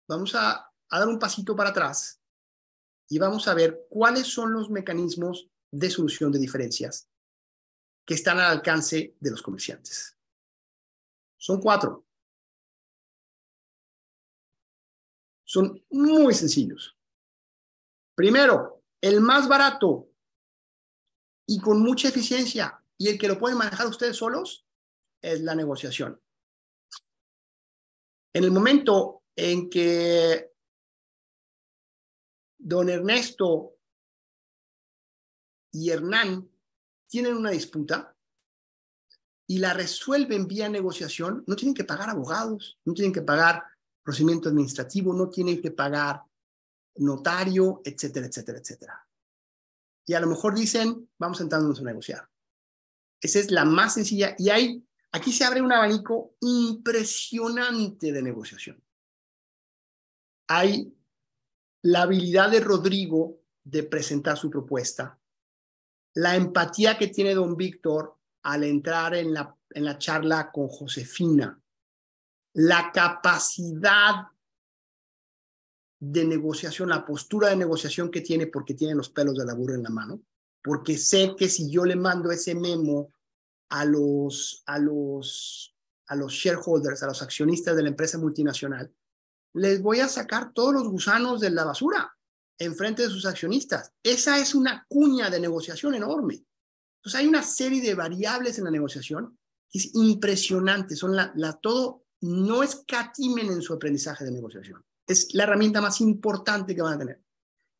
Vamos a dar un pasito para atrás y vamos a ver cuáles son los mecanismos de solución de diferencias que están al alcance de los comerciantes. Son 4. Son muy sencillos. Primero, el más barato y con mucha eficiencia y el que lo pueden manejar ustedes solos es la negociación. En el momento en que don Ernesto y Hernán tienen una disputa y la resuelven vía negociación, no tienen que pagar abogados, no tienen que pagar procedimiento administrativo, no tienen que pagar notario, etcétera, etcétera, etcétera. Y a lo mejor dicen, vamos sentándonos a negociar. Esa es la más sencilla y aquí se abre un abanico impresionante de negociación. Hay la habilidad de Rodrigo de presentar su propuesta, la empatía que tiene don Víctor al entrar en la charla con Josefina, la capacidad de negociación, la postura de negociación que tiene porque tiene los pelos de la burra en la mano, porque sé que si yo le mando ese memo a los shareholders, a los accionistas de la empresa multinacional, les voy a sacar todos los gusanos de la basura en frente de sus accionistas. Esa es una cuña de negociación enorme. Entonces hay una serie de variables en la negociación que es impresionante. Todo no escatimen en su aprendizaje de negociación. Es la herramienta más importante que van a tener.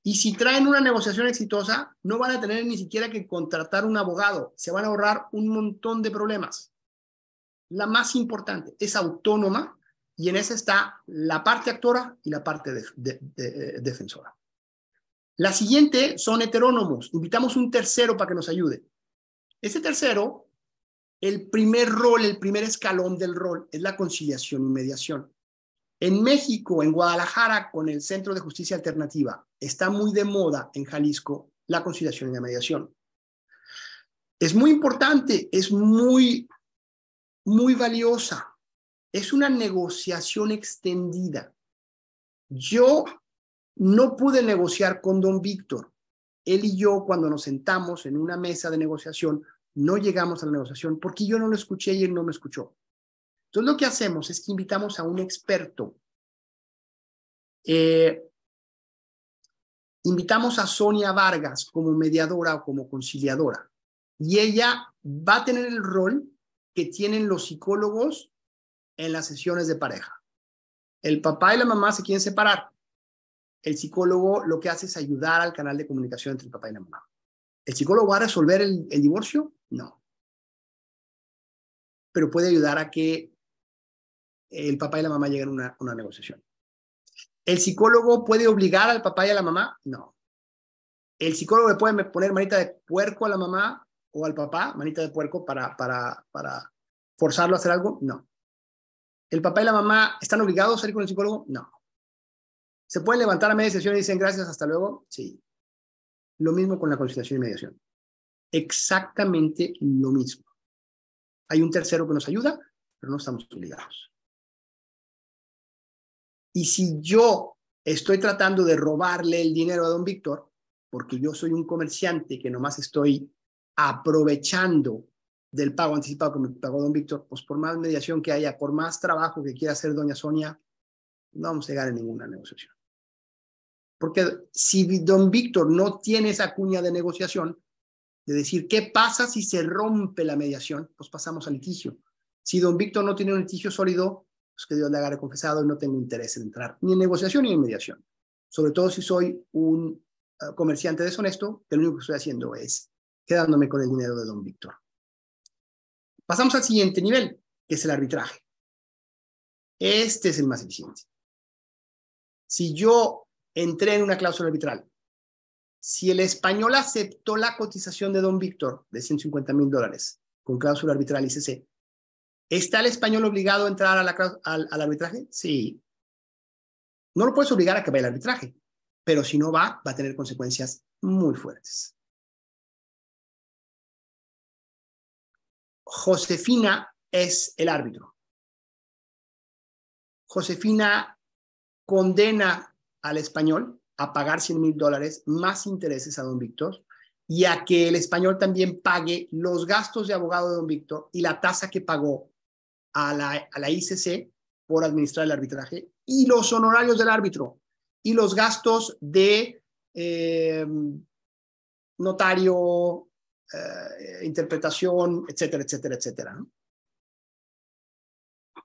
Y si traen una negociación exitosa, no van a tener ni siquiera que contratar un abogado. Se van a ahorrar un montón de problemas. La más importante es autónoma y en esa está la parte actora y la parte defensora. La siguiente son heterónomos. Invitamos un tercero para que nos ayude. Ese tercero, el primer rol, el primer escalón del rol es la conciliación y mediación. En México, en Guadalajara, con el Centro de Justicia Alternativa, está muy de moda en Jalisco la conciliación y la mediación. Es muy importante, es muy valiosa. Es una negociación extendida. Yo no pude negociar con don Víctor. Él y yo, cuando nos sentamos en una mesa de negociación, no llegamos a la negociación porque yo no lo escuché y él no me escuchó. Entonces, lo que hacemos es que invitamos a un experto. Invitamos a Sonia Vargas como mediadora o como conciliadora. Y ella va a tener el rol que tienen los psicólogos en las sesiones de pareja. El papá y la mamá se quieren separar. El psicólogo lo que hace es ayudar al canal de comunicación entre el papá y la mamá. ¿El psicólogo va a resolver el divorcio? No. Pero puede ayudar a que el papá y la mamá lleguen a una negociación. ¿El psicólogo puede obligar al papá y a la mamá? No. ¿El psicólogo le puede poner manita de puerco a la mamá o al papá, manita de puerco para forzarlo a hacer algo? No. ¿El papá y la mamá están obligados a salir con el psicólogo? No. ¿Se pueden levantar a media sesión y dicen gracias, hasta luego? Sí. Lo mismo con la conciliación y mediación. Exactamente lo mismo. Hay un tercero que nos ayuda, pero no estamos obligados. Y si yo estoy tratando de robarle el dinero a don Víctor, porque yo soy un comerciante que nomás estoy aprovechando del pago anticipado que me pagó don Víctor, pues por más mediación que haya, por más trabajo que quiera hacer doña Sonia, no vamos a llegar a ninguna negociación. Porque si don Víctor no tiene esa cuña de negociación, de decir, ¿qué pasa si se rompe la mediación? Pues pasamos al litigio. Si don Víctor no tiene un litigio sólido, pues que Dios le haga confesado y no tengo interés en entrar ni en negociación ni en mediación. Sobre todo si soy un comerciante deshonesto, que lo único que estoy haciendo es quedándome con el dinero de don Víctor. Pasamos al siguiente nivel, que es el arbitraje. Este es el más eficiente. Si yo entré en una cláusula arbitral, si el español aceptó la cotización de don Víctor de $150,000 con cláusula arbitral ICC, ¿está el español obligado a entrar al arbitraje? Sí. No lo puedes obligar a que vaya al arbitraje, pero si no va a tener consecuencias muy fuertes. Josefina es el árbitro. Josefina condena al español a pagar $100,000 más intereses a don Víctor y a que el español también pague los gastos de abogado de don Víctor y la tasa que pagó a la ICC por administrar el arbitraje y los honorarios del árbitro y los gastos de notario, interpretación, etcétera, etcétera, etcétera, ¿no?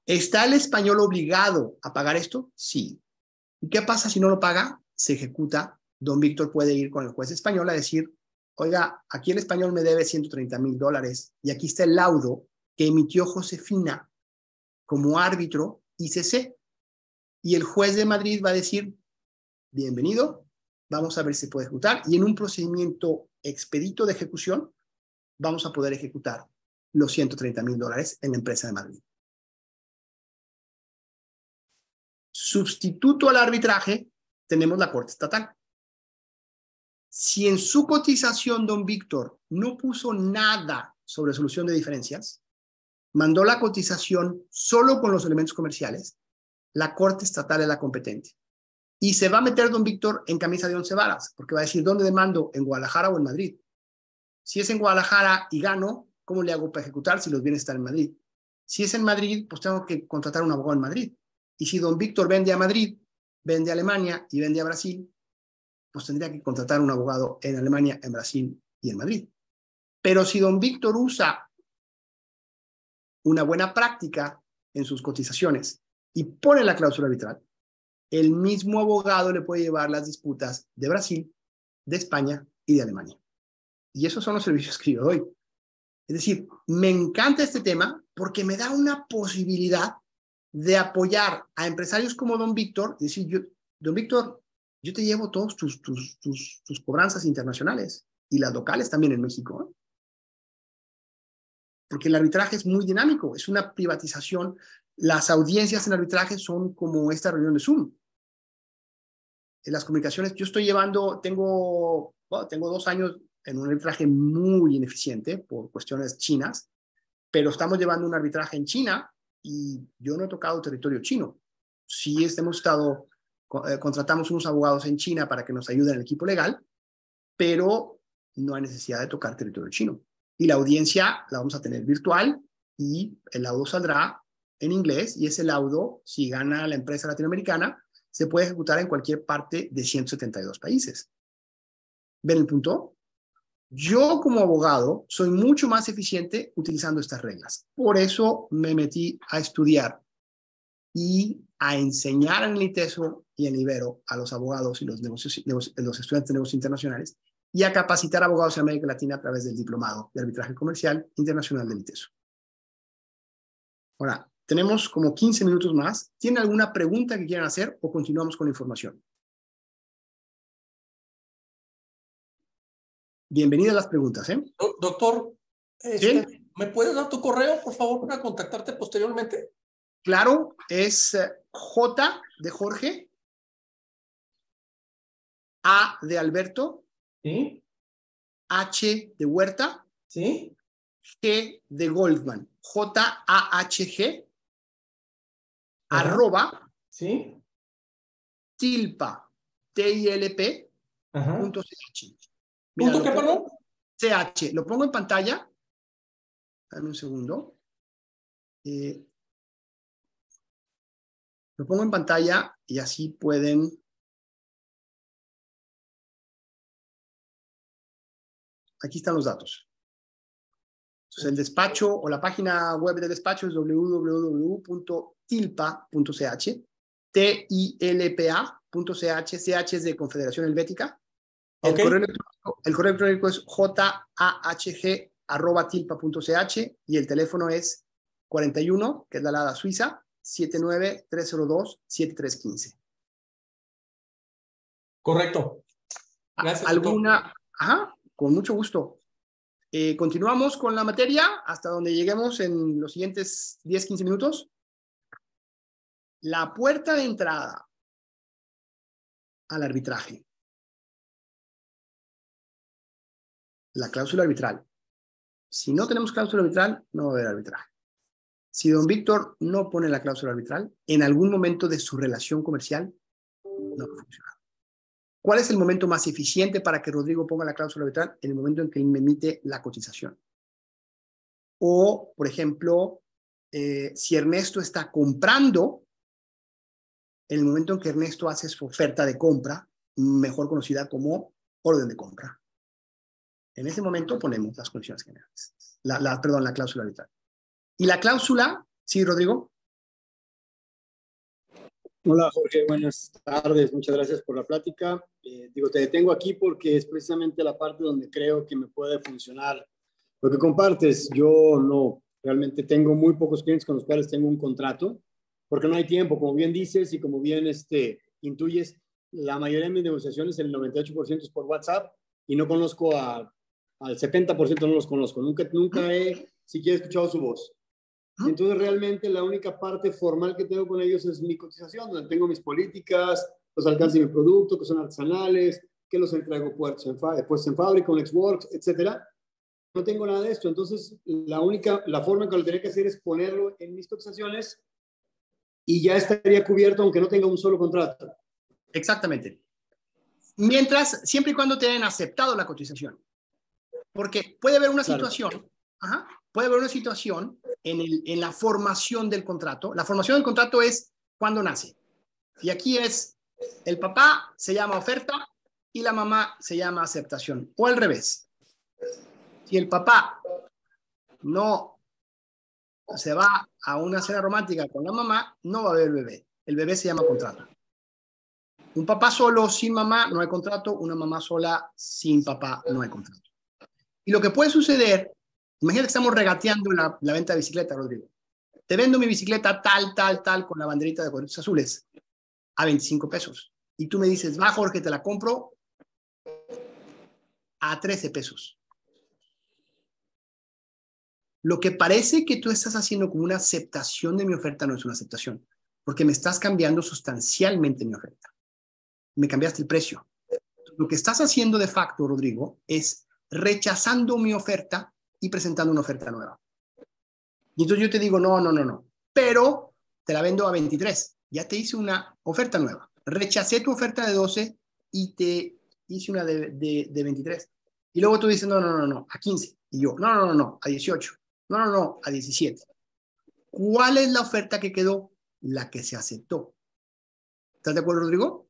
¿Está el español obligado a pagar esto? Sí. ¿Y qué pasa si no lo paga? Se ejecuta. Don Víctor puede ir con el juez español a decir, oiga, aquí el español me debe $130,000 y aquí está el laudo que emitió Josefina como árbitro ICC. Y el juez de Madrid va a decir, bienvenido, vamos a ver si se puede ejecutar. Y en un procedimiento expedito de ejecución, vamos a poder ejecutar los $130,000 en la empresa de Madrid. Sustituto al arbitraje, tenemos la Corte Estatal. Si en su cotización don Víctor no puso nada sobre solución de diferencias, mandó la cotización solo con los elementos comerciales, la Corte Estatal es la competente. Y se va a meter don Víctor en camisa de 11 varas, porque va a decir, ¿dónde demando? ¿En Guadalajara o en Madrid? Si es en Guadalajara y gano, ¿cómo le hago para ejecutar si los bienes están en Madrid? Si es en Madrid, pues tengo que contratar a un abogado en Madrid. Y si don Víctor vende a Madrid, vende a Alemania y vende a Brasil, pues tendría que contratar a un abogado en Alemania, en Brasil y en Madrid. Pero si don Víctor usa una buena práctica en sus cotizaciones y pone la cláusula arbitral, el mismo abogado le puede llevar las disputas de Brasil, de España y de Alemania. Y esos son los servicios que yo doy. Es decir, me encanta este tema porque me da una posibilidad de apoyar a empresarios como don Víctor y decir, don Víctor, yo te llevo todos tus cobranzas internacionales y las locales también en México, ¿eh? Porque el arbitraje es muy dinámico, es una privatización. Las audiencias en arbitraje son como esta reunión de Zoom. En las comunicaciones, yo estoy llevando, tengo 2 años en un arbitraje muy ineficiente por cuestiones chinas, pero estamos llevando un arbitraje en China y yo no he tocado territorio chino. Sí contratamos unos abogados en China para que nos ayuden en el equipo legal, pero no hay necesidad de tocar territorio chino. Y la audiencia la vamos a tener virtual y el laudo saldrá en inglés y ese laudo, si gana la empresa latinoamericana, se puede ejecutar en cualquier parte de 172 países. ¿Ven el punto? Yo como abogado soy mucho más eficiente utilizando estas reglas. Por eso me metí a estudiar y a enseñar en el ITESO y en Ibero a los abogados y los estudiantes de negocios internacionales y a capacitar abogados en América Latina a través del Diplomado de Arbitraje Comercial Internacional del ITESO. Ahora, tenemos como 15 minutos más. ¿Tienen alguna pregunta que quieran hacer o continuamos con la información? Bienvenidas las preguntas, ¿eh? Doctor, ¿Sí? ¿me puedes dar tu correo, por favor, para contactarte posteriormente? Claro, es J de Jorge, A de Alberto, Sí. H de Huerta, Sí. G de Goldman, J-A-H-G, Ajá. arroba, Sí. tilpa, T-I-L-P, Ajá. punto CH. Mira, ¿Punto qué, perdón? CH, lo pongo en pantalla. Dame un segundo. Lo pongo en pantalla y así pueden. Aquí están los datos. Entonces, el despacho o la página web del despacho es www.tilpa.ch, tilpa.ch, CH es de Confederación Helvética. El correo electrónico es jahg@tilpa.ch y el teléfono es 41, que es la alada suiza, 79-302-7315. Correcto. Gracias. ¿Alguna? Ajá, con mucho gusto. Continuamos con la materia hasta donde lleguemos en los siguientes 10-15 minutos. La puerta de entrada al arbitraje. La cláusula arbitral. Si no tenemos cláusula arbitral, no va a haber arbitraje. Si don Víctor no pone la cláusula arbitral, en algún momento de su relación comercial, no va a funcionar. ¿Cuál es el momento más eficiente para que Rodrigo ponga la cláusula arbitral? En el momento en que él me emite la cotización. O, por ejemplo, si Ernesto está comprando, en el momento en que Ernesto hace su oferta de compra, mejor conocida como orden de compra. En ese momento ponemos las condiciones generales. Perdón, la cláusula arbitral. Y la cláusula, sí, Rodrigo. Hola, Jorge, buenas tardes. Muchas gracias por la plática. Te detengo aquí porque es precisamente la parte donde creo que me puede funcionar lo que compartes. Yo no, realmente tengo muy pocos clientes con los cuales tengo un contrato, porque no hay tiempo, como bien dices y como bien intuyes, la mayoría de mis negociaciones, el 98% es por WhatsApp y no conozco al 70% no los conozco. Nunca he siquiera escuchado su voz. Entonces, realmente la única parte formal que tengo con ellos es mi cotización, donde tengo mis políticas, los alcances de mi producto, que son artesanales, que los entrego puestos en fábrica, un Xworks, etcétera. No tengo nada de esto. Entonces, la forma en que lo tenía que hacer es ponerlo en mis cotizaciones y ya estaría cubierto aunque no tenga un solo contrato. Exactamente. Siempre y cuando te hayan aceptado la cotización. Porque puede haber una situación, puede haber una situación en la formación del contrato. La formación del contrato es cuando nace. Y aquí es, el papá se llama oferta y la mamá se llama aceptación. O al revés. Si el papá no se va a una cena romántica con la mamá, no va a haber bebé. El bebé se llama contrato. Un papá solo sin mamá no hay contrato. Una mamá sola sin papá no hay contrato. Y lo que puede suceder, imagínate que estamos regateando la venta de bicicleta, Rodrigo. Te vendo mi bicicleta tal, con la banderita de cuadritos azules, a 25 pesos. Y tú me dices, va, Jorge, te la compro a 13 pesos. Lo que parece que tú estás haciendo como una aceptación de mi oferta no es una aceptación, porque me estás cambiando sustancialmente mi oferta. Me cambiaste el precio. Lo que estás haciendo de facto, Rodrigo, es rechazando mi oferta y presentando una oferta nueva. Y entonces yo te digo, no, pero te la vendo a 23. Ya te hice una oferta nueva. Rechacé tu oferta de 12 y te hice una de 23. Y luego tú dices, no, a 15. Y yo, no, a 18. No, a 17. ¿Cuál es la oferta que quedó? La que se aceptó. ¿Estás de acuerdo, Rodrigo?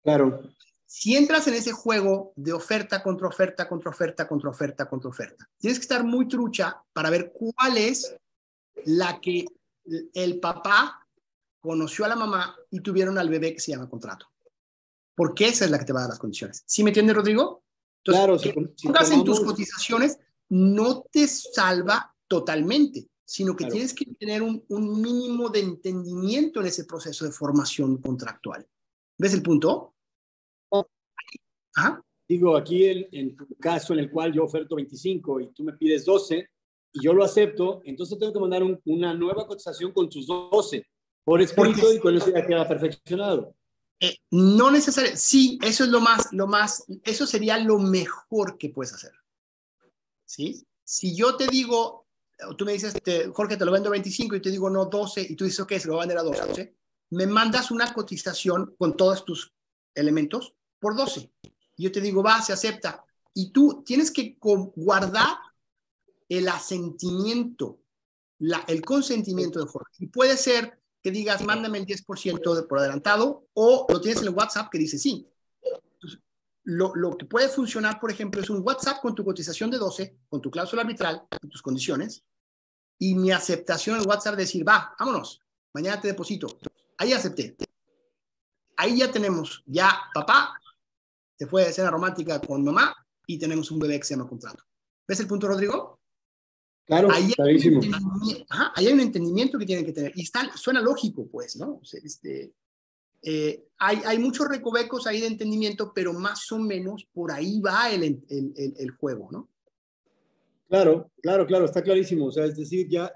Claro. Si entras en ese juego de oferta contra oferta, tienes que estar muy trucha para ver cuál es la que el papá conoció a la mamá y tuvieron al bebé que se llama contrato. Porque esa es la que te va a dar las condiciones. ¿Sí me entiendes, Rodrigo? Entonces, claro, si pongas en tus cotizaciones no te salva totalmente, sino que tienes que tener un mínimo de entendimiento en ese proceso de formación contractual. ¿Ves el punto? Ajá. Digo, aquí en tu caso en el cual yo oferto 25 y tú me pides 12 y yo lo acepto, entonces tengo que mandar una nueva cotización con tus 12 por escrito y con eso ya queda perfeccionado. No necesariamente. Sí, eso es eso sería lo mejor que puedes hacer. ¿Sí? Si yo te digo, tú me dices, Jorge, te lo vendo 25 y te digo no 12 y tú dices, ok, se lo voy a vender a 12, me mandas una cotización con todos tus elementos por 12. Y yo te digo, va, se acepta. Y tú tienes que guardar el asentimiento, el consentimiento de Jorge. Y puede ser que digas, mándame el 10% por adelantado, o lo tienes en el WhatsApp que dice sí. Entonces, Lo que puede funcionar, por ejemplo, es un WhatsApp con tu cotización de 12, con tu cláusula arbitral y tus condiciones, y mi aceptación al WhatsApp decir, va, vámonos, mañana te deposito. Ahí acepté. Ahí ya tenemos, ya papá se fue de cena romántica con mamá y tenemos un bebé que se llama contrato. ¿Ves el punto, Rodrigo? Claro, clarísimo. Ahí hay un entendimiento que tienen que tener. Y suena lógico, pues, ¿no? O sea, hay muchos recovecos ahí de entendimiento, pero más o menos por ahí va el juego, ¿no? Claro, está clarísimo. O sea, es decir, ya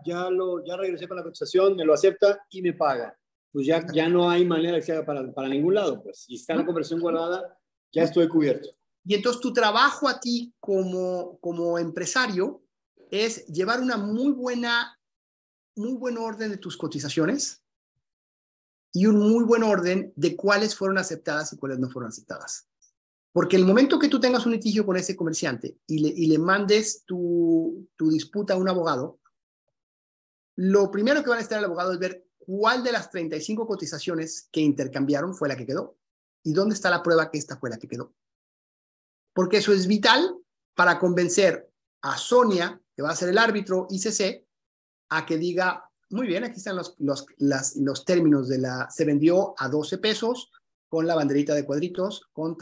regresé con la cotización, me lo acepta y me paga. Pues ya no hay manera que se haga para ningún lado. Pues si está la conversión guardada, ya estoy cubierto. Y entonces tu trabajo a ti como empresario es llevar una muy buen orden de tus cotizaciones y un muy buen orden de cuáles fueron aceptadas y cuáles no fueron aceptadas. Porque el momento que tú tengas un litigio con ese comerciante y le mandes tu disputa a un abogado, lo primero que va a necesitar el abogado es ver cuál de las 35 cotizaciones que intercambiaron fue la que quedó y dónde está la prueba que esta fue la que quedó. Porque eso es vital para convencer a Sonia, que va a ser el árbitro ICC, a que diga, muy bien, aquí están los términos de se vendió a 12 pesos, con la banderita de cuadritos, con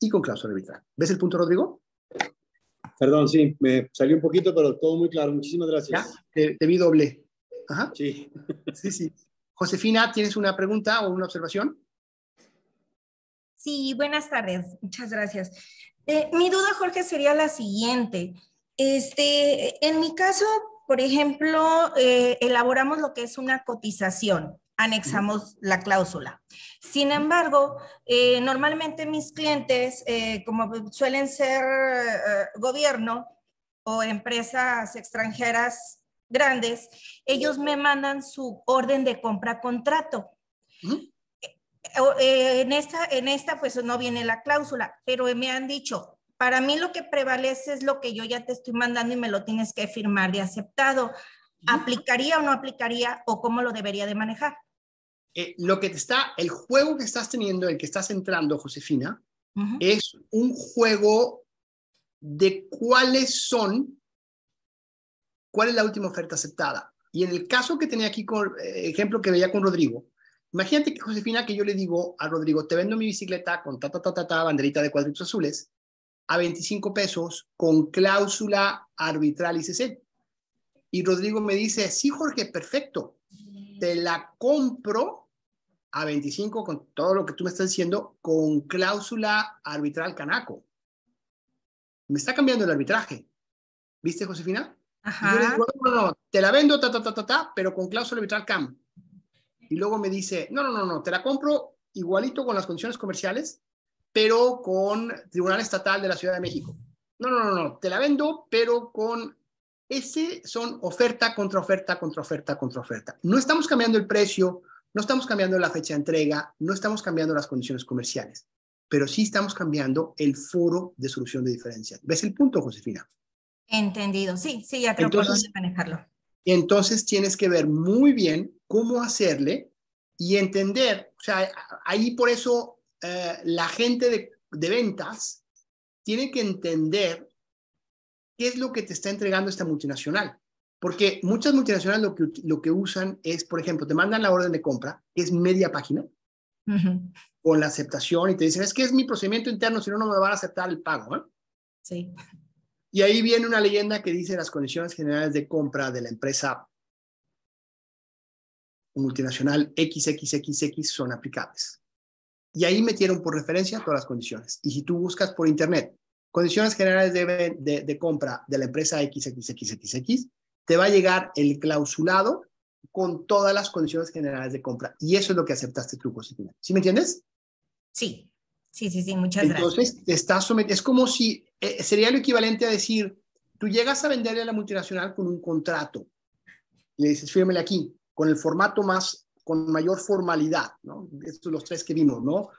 y con cláusula arbitral. ¿Ves el punto, Rodrigo? Perdón, sí, me salió un poquito, pero todo muy claro. Muchísimas gracias. ¿Ya? Te vi doble. Ajá. Sí. Sí. Josefina, ¿tienes una pregunta o una observación? Sí, buenas tardes. Muchas gracias. Mi duda, Jorge, sería la siguiente. En mi caso, por ejemplo, elaboramos lo que es una cotización, anexamos la cláusula. Sin embargo, normalmente mis clientes, como suelen ser gobierno o empresas extranjeras grandes, ellos me mandan su orden de compra-contrato. En esta pues no viene la cláusula, pero me han dicho, para mí lo que prevalece es lo que yo ya te estoy mandando y me lo tienes que firmar de aceptado. ¿Aplicaría o no aplicaría o cómo lo debería de manejar? El juego que estás teniendo, el que estás entrando, Josefina, es un juego de cuál es la última oferta aceptada. Y en el caso que tenía aquí, ejemplo que veía con Rodrigo, imagínate que, Josefina, que yo le digo a Rodrigo, te vendo mi bicicleta con banderita de cuadritos azules, a 25 pesos con cláusula arbitral ICC. Y Rodrigo me dice, sí, Jorge, perfecto, te la compro a 25 con todo lo que tú me estás diciendo, con cláusula arbitral Canaco. Me está cambiando el arbitraje. ¿Viste, Josefina? Ajá. Y yo le digo, no, te la vendo, pero con cláusula arbitral CAM. Y luego me dice, no, te la compro igualito con las condiciones comerciales, pero con Tribunal Estatal de la Ciudad de México. No, te la vendo, pero con son oferta contra oferta contra oferta contra oferta. No estamos cambiando el precio, no estamos cambiando la fecha de entrega, no estamos cambiando las condiciones comerciales, pero sí estamos cambiando el foro de solución de diferencias. ¿Ves el punto, Josefina? Entendido, sí, ya creo por dónde manejarlo. Entonces tienes que ver muy bien cómo hacerle y entender, o sea, ahí por eso la gente de ventas tiene que entender qué es lo que te está entregando esta multinacional. Porque muchas multinacionales lo que usan es, por ejemplo, te mandan la orden de compra, que es media página, con la aceptación y te dicen, es que es mi procedimiento interno, si no, no me van a aceptar el pago. ¿Eh? Sí. Y ahí viene una leyenda que dice las condiciones generales de compra de la empresa multinacional XXXX son aplicables. Y ahí metieron por referencia todas las condiciones. Y si tú buscas por internet condiciones generales de compra de la empresa XXXXX, te va a llegar el clausulado con todas las condiciones generales de compra. Y eso es lo que aceptaste tú, Josefina. ¿Sí me entiendes? Sí, muchas gracias. Entonces, es como si, sería lo equivalente a decir, tú llegas a venderle a la multinacional con un contrato. Le dices, fírmele aquí, con el formato con mayor formalidad, ¿no? Estos los tres que vimos, ¿no?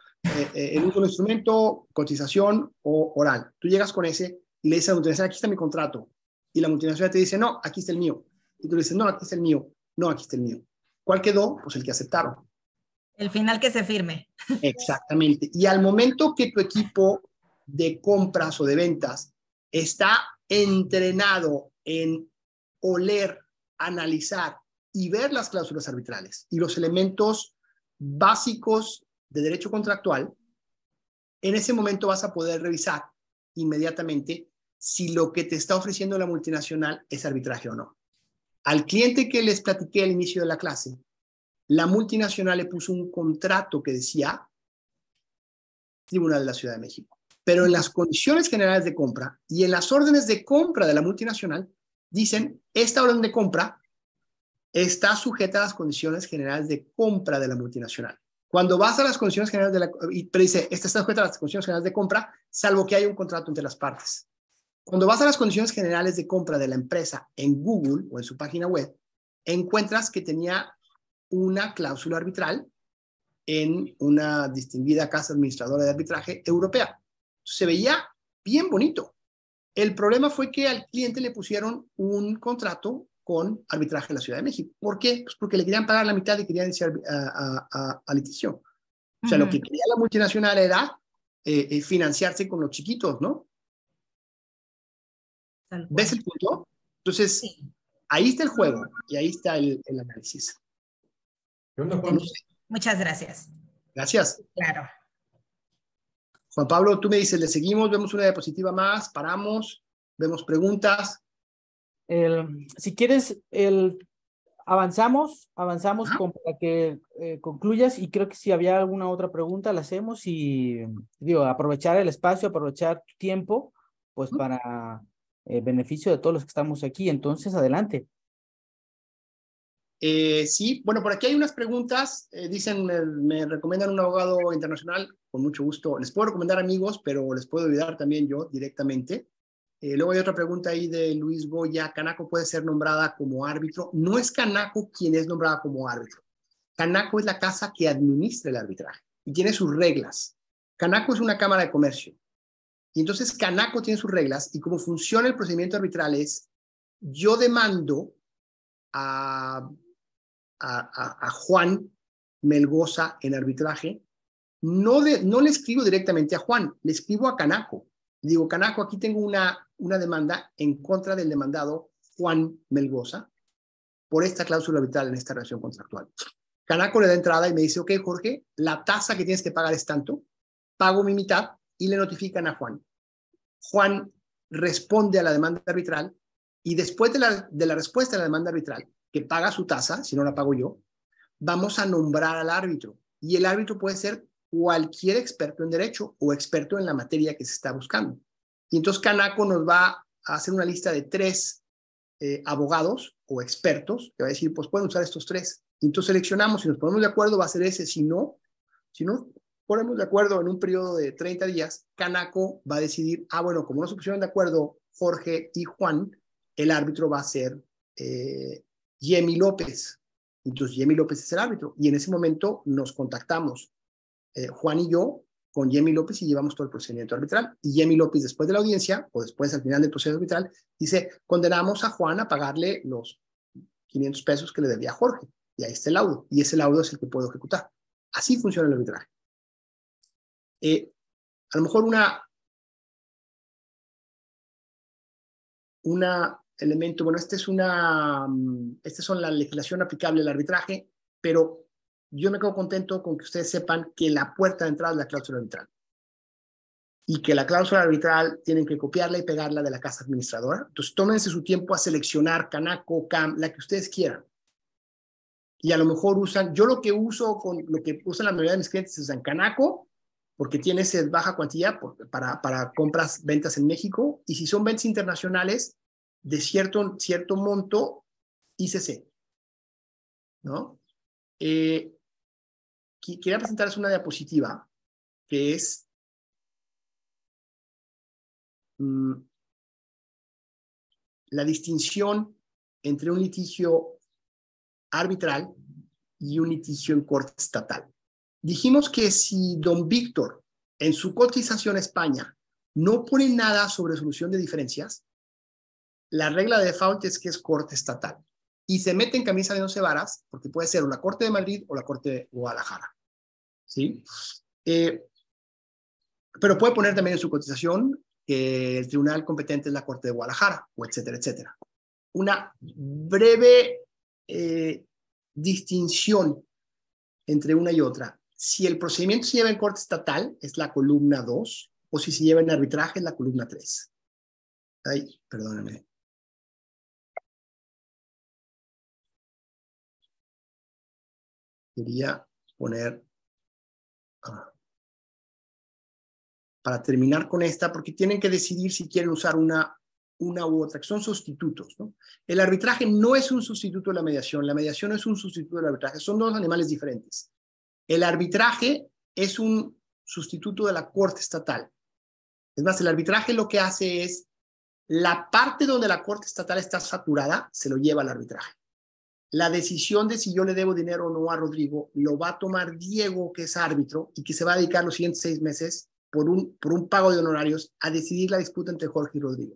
El uso del instrumento, cotización o oral. Tú llegas con ese y le dices a la multinacional, aquí está mi contrato. Y la multinacional te dice, no, aquí está el mío. Y tú le dices, no, aquí está el mío. No, aquí está el mío. ¿Cuál quedó? Pues el que aceptaron. El final que se firme. Exactamente. Y al momento que tu equipo de compras o de ventas está entrenado en oler, analizar y ver las cláusulas arbitrales y los elementos básicos de derecho contractual, en ese momento vas a poder revisar inmediatamente si lo que te está ofreciendo la multinacional es arbitraje o no. Al cliente que les platiqué al inicio de la clase, la multinacional le puso un contrato que decía Tribunal de la Ciudad de México. Pero en las condiciones generales de compra y en las órdenes de compra de la multinacional, dicen, esta orden de compra está sujeta a las condiciones generales de compra de la multinacional. Cuando vas a las condiciones generales de la... Pero dice, esta está sujeta a las condiciones generales de compra, salvo que haya un contrato entre las partes. Cuando vas a las condiciones generales de compra de la empresa en Google o en su página web, encuentras que tenía una cláusula arbitral en una distinguida casa administradora de arbitraje europea. Se veía bien bonito. El problema fue que al cliente le pusieron un contrato con arbitraje en la Ciudad de México. ¿Por qué? Pues porque le querían pagar la mitad y querían iniciar a litigación. O sea, lo que quería la multinacional era financiarse con los chiquitos, ¿no? ¿Ves el punto? Entonces, sí. Ahí está el juego y ahí está el análisis. ¿Qué onda, Juan? Muchas gracias. Gracias. Claro. Juan Pablo, tú me dices, le seguimos, vemos una diapositiva más, paramos, vemos preguntas. Si quieres, avanzamos para que concluyas, y creo que si había alguna otra pregunta la hacemos y digo, aprovechar el espacio, aprovechar tu tiempo, pues para beneficio de todos los que estamos aquí. Entonces, adelante. Sí, bueno, por aquí hay unas preguntas. Dicen, me recomiendan un abogado internacional, con mucho gusto. Les puedo recomendar amigos, pero les puedo ayudar también yo directamente. Luego hay otra pregunta ahí de Luis Goya. ¿Canaco puede ser nombrada como árbitro? No es Canaco quien es nombrada como árbitro. Canaco es la casa que administra el arbitraje y tiene sus reglas. Canaco es una cámara de comercio. Y entonces Canaco tiene sus reglas, y cómo funciona el procedimiento arbitral es, yo demando a Juan Melgoza en arbitraje, no le escribo directamente a Juan, le escribo a Canaco. Digo, Canaco, aquí tengo una demanda en contra del demandado Juan Melgoza por esta cláusula arbitral en esta relación contractual. Canaco le da entrada y me dice, ok, Jorge, la tasa que tienes que pagar es tanto, pago mi mitad, y le notifican a Juan. Juan responde a la demanda arbitral, y después de la respuesta a la demanda arbitral, que paga su tasa, si no la pago yo, vamos a nombrar al árbitro. Y el árbitro puede ser cualquier experto en derecho o experto en la materia que se está buscando. Y entonces Canaco nos va a hacer una lista de 3 abogados o expertos que va a decir, pues pueden usar estos 3. Y entonces seleccionamos, si nos ponemos de acuerdo va a ser ese, si no ponemos de acuerdo en un periodo de 30 días, Canaco va a decidir, bueno, como no se pusieron de acuerdo Jorge y Juan, el árbitro va a ser Yemi López. Entonces Yemi López es el árbitro, y en ese momento nos contactamos Juan y yo con Yemi López y llevamos todo el procedimiento arbitral. Y Yemi López, después de la audiencia o después al final del proceso arbitral, dice, condenamos a Juan a pagarle los 500 pesos que le debía a Jorge, y ahí está el laudo, y ese laudo es el que puedo ejecutar. Así funciona el arbitraje. A lo mejor elemento, bueno, estas son la legislación aplicable al arbitraje, pero yo me quedo contento con que ustedes sepan que la puerta de entrada es la cláusula arbitral, y que la cláusula arbitral tienen que copiarla y pegarla de la casa administradora. Entonces tómense su tiempo a seleccionar Canaco, CAM, la que ustedes quieran, y a lo mejor yo lo que usan la mayoría de mis clientes es en Canaco, porque tiene baja cuantía para compras, ventas en México, y si son ventas internacionales de cierto monto, ICC, ¿no? Quería presentarles una diapositiva que es la distinción entre un litigio arbitral y un litigio en corte estatal. Dijimos que si don Víctor en su cotización a España no pone nada sobre solución de diferencias, la regla de default es que es corte estatal, y se mete en camisa de 11 varas porque puede ser o la Corte de Madrid o la Corte de Guadalajara. ¿sí? Pero puede poner también en su cotización que el tribunal competente es la Corte de Guadalajara, o etcétera, etcétera. Una breve distinción entre una y otra. Si el procedimiento se lleva en corte estatal, es la columna 2, o si se lleva en arbitraje, es la columna 3. Ay, perdóname. Quería poner... para terminar con esta, porque tienen que decidir si quieren usar una u otra, que son sustitutos, ¿no? El arbitraje no es un sustituto de la mediación no es un sustituto del arbitraje, son dos animales diferentes. El arbitraje es un sustituto de la corte estatal. Es más, el arbitraje lo que hace es, la parte donde la corte estatal está saturada, se lo lleva al arbitraje. La decisión de si yo le debo dinero o no a Rodrigo, lo va a tomar Diego, que es árbitro, y que se va a dedicar los siguientes 6 meses por un pago de honorarios a decidir la disputa entre Jorge y Rodrigo.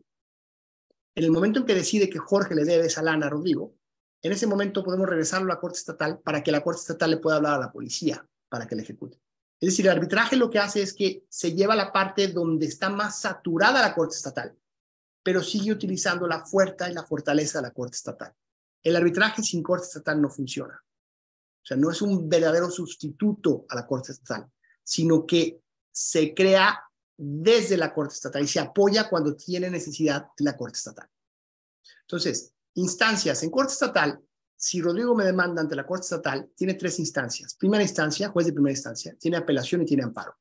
En el momento en que decide que Jorge le debe esa lana a Rodrigo, en ese momento podemos regresarlo a la Corte Estatal para que la Corte Estatal le pueda hablar a la policía para que le ejecute. Es decir, el arbitraje lo que hace es que se lleva la parte donde está más saturada la Corte Estatal, pero sigue utilizando la fuerza y la fortaleza de la Corte Estatal. El arbitraje sin Corte Estatal no funciona. O sea, no es un verdadero sustituto a la Corte Estatal, sino que se crea desde la Corte Estatal y se apoya cuando tiene necesidad de la Corte Estatal. Entonces, instancias en Corte Estatal, si Rodrigo me demanda ante la Corte Estatal, tiene 3 instancias. Primera instancia, juez de primera instancia, tiene apelación y tiene amparo.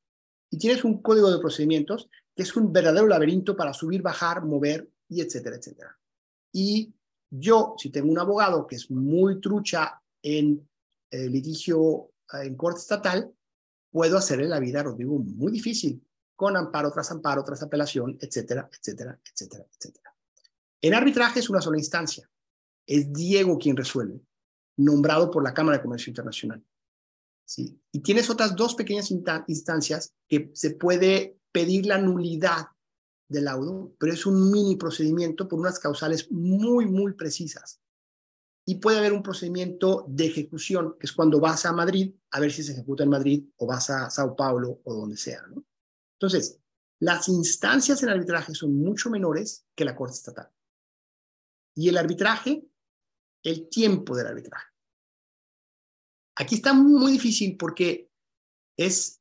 Y tienes un código de procedimientos que es un verdadero laberinto para subir, bajar, mover, y etcétera, etcétera. Y yo, si tengo un abogado que es muy trucha en litigio en Corte Estatal, puedo hacerle la vida a Rodrigo muy difícil, con amparo, tras apelación, etcétera, etcétera, etcétera, etcétera. En arbitraje es una sola instancia. Es Diego quien resuelve, nombrado por la Cámara de Comercio Internacional. ¿Sí? Y tienes otras 2 pequeñas instancias que se puede pedir la nulidad del laudo, pero es un mini procedimiento por unas causales muy, muy precisas. Y puede haber un procedimiento de ejecución, que es cuando vas a Madrid a ver si se ejecuta en Madrid, o vas a Sao Paulo o donde sea, ¿no? Entonces, las instancias en arbitraje son mucho menores que la Corte Estatal. Y el arbitraje, el tiempo del arbitraje. Aquí está muy difícil porque es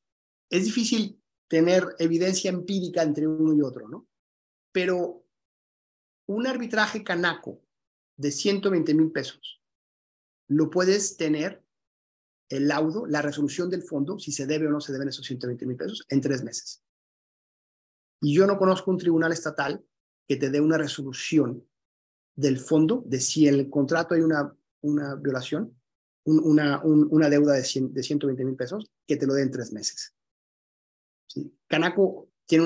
difícil tener evidencia empírica entre uno y otro, ¿no? Pero un arbitraje canaco de 120,000 pesos, lo puedes tener, el laudo, la resolución del fondo, si se debe o no se deben esos 120,000 pesos, en 3 meses. Y yo no conozco un tribunal estatal que te dé una resolución del fondo de si en el contrato hay una violación, una deuda de 120,000 pesos, que te lo dé en 3 meses. ¿Sí? Canaco tiene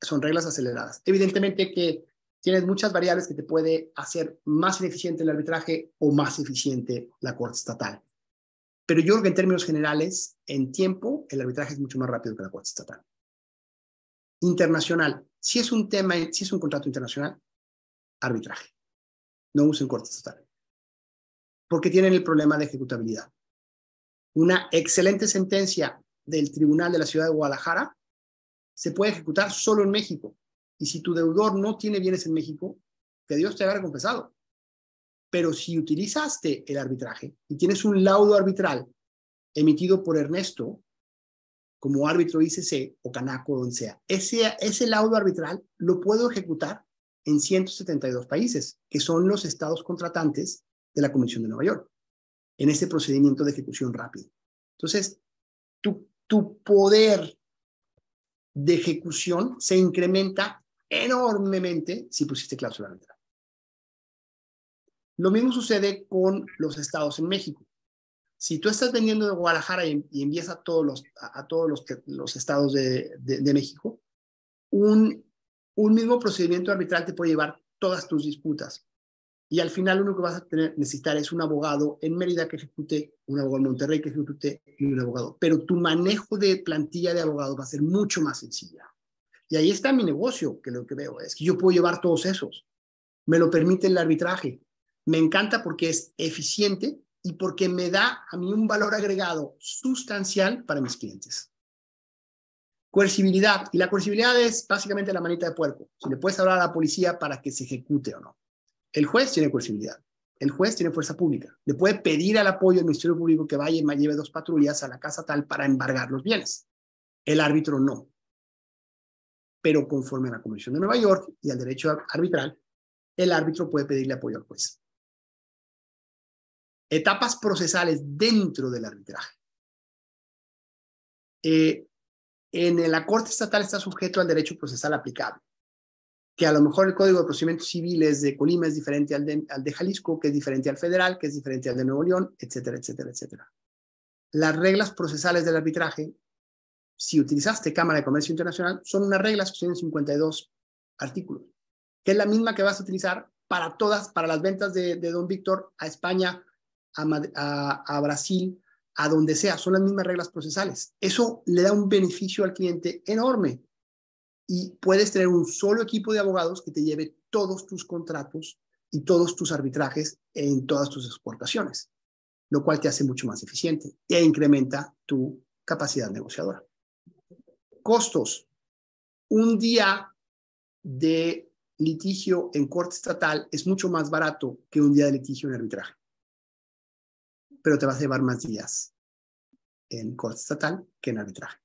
son reglas aceleradas. Evidentemente que tienes muchas variables que te puede hacer más ineficiente el arbitraje o más eficiente la Corte Estatal. Pero yo creo que en términos generales, en tiempo, el arbitraje es mucho más rápido que la Corte Estatal. Internacional. Si es un contrato internacional, arbitraje. No usen Corte Estatal. Porque tienen el problema de ejecutabilidad. Una excelente sentencia del Tribunal de la Ciudad de Guadalajara se puede ejecutar solo en México. Y si tu deudor no tiene bienes en México, que Dios te haga recompensado. Pero si utilizaste el arbitraje y tienes un laudo arbitral emitido por Ernesto como árbitro ICC o Canaco o donde sea, ese laudo arbitral lo puedo ejecutar en 172 países, que son los estados contratantes de la Convención de Nueva York, en este procedimiento de ejecución rápido. Entonces, tu poder de ejecución se incrementa enormemente si pusiste cláusula arbitral. Lo mismo sucede con los estados en México. Si tú estás vendiendo de Guadalajara y envías a todos los estados de México, un mismo procedimiento arbitral te puede llevar todas tus disputas. Y al final lo único que vas a necesitar es un abogado en Mérida que ejecute, un abogado en Monterrey que ejecute y un abogado. Pero tu manejo de plantilla de abogados va a ser mucho más sencilla. Y ahí está mi negocio, que lo que veo es que yo puedo llevar todos esos. Me lo permite el arbitraje. Me encanta porque es eficiente y porque me da a mí un valor agregado sustancial para mis clientes. Coercibilidad. Y la coercibilidad es básicamente la manita de puerco. Si le puedes hablar a la policía para que se ejecute o no. El juez tiene coercibilidad. El juez tiene fuerza pública. Le puede pedir al apoyo del Ministerio Público que vaya y me lleve 2 patrullas a la casa tal para embargar los bienes. El árbitro no. Pero conforme a la Convención de Nueva York y al derecho arbitral, el árbitro puede pedirle apoyo al juez. Etapas procesales dentro del arbitraje. En la Corte Estatal está sujeto al derecho procesal aplicable, que a lo mejor el Código de Procedimientos Civiles de Colima es diferente al de Jalisco, que es diferente al federal, que es diferente al de Nuevo León, etcétera, etcétera, etcétera. Las reglas procesales del arbitraje, si utilizaste Cámara de Comercio Internacional, son unas reglas que tienen 52 artículos, que es la misma que vas a utilizar para todas, para las ventas de Don Víctor a España, a Brasil, a donde sea, son las mismas reglas procesales. Eso le da un beneficio al cliente enorme y puedes tener un solo equipo de abogados que te lleve todos tus contratos y todos tus arbitrajes en todas tus exportaciones, lo cual te hace mucho más eficiente e incrementa tu capacidad negociadora. Costos. Un día de litigio en corte estatal es mucho más barato que un día de litigio en arbitraje, pero te vas a llevar más días en corte estatal que en arbitraje.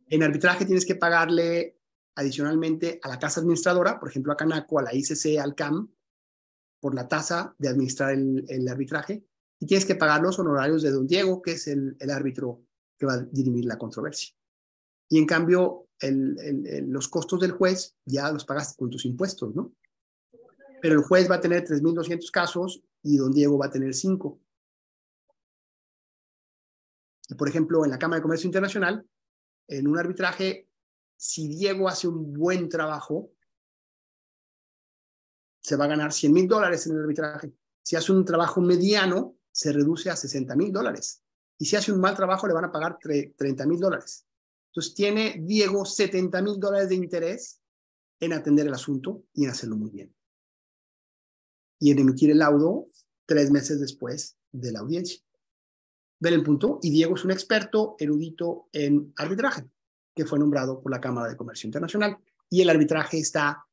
En arbitraje tienes que pagarle adicionalmente a la casa administradora, por ejemplo a Canaco, a la ICC, al CAM, por la tasa de administrar el arbitraje, y tienes que pagar los honorarios de don Diego, que es el árbitro que va a dirimir la controversia. Y en cambio, los costos del juez ya los pagaste con tus impuestos, ¿no? Pero el juez va a tener 3.200 casos y don Diego va a tener 5. Y por ejemplo, en la Cámara de Comercio Internacional, en un arbitraje, si Diego hace un buen trabajo, se va a ganar $100,000 en el arbitraje. Si hace un trabajo mediano, se reduce a $60,000. Y si hace un mal trabajo, le van a pagar $30,000. Entonces, tiene Diego $70,000 de interés en atender el asunto y en hacerlo muy bien. Y en emitir el laudo 3 meses después de la audiencia. ¿Ven el punto? Y Diego es un experto erudito en arbitraje, que fue nombrado por la Cámara de Comercio Internacional. Y el arbitraje está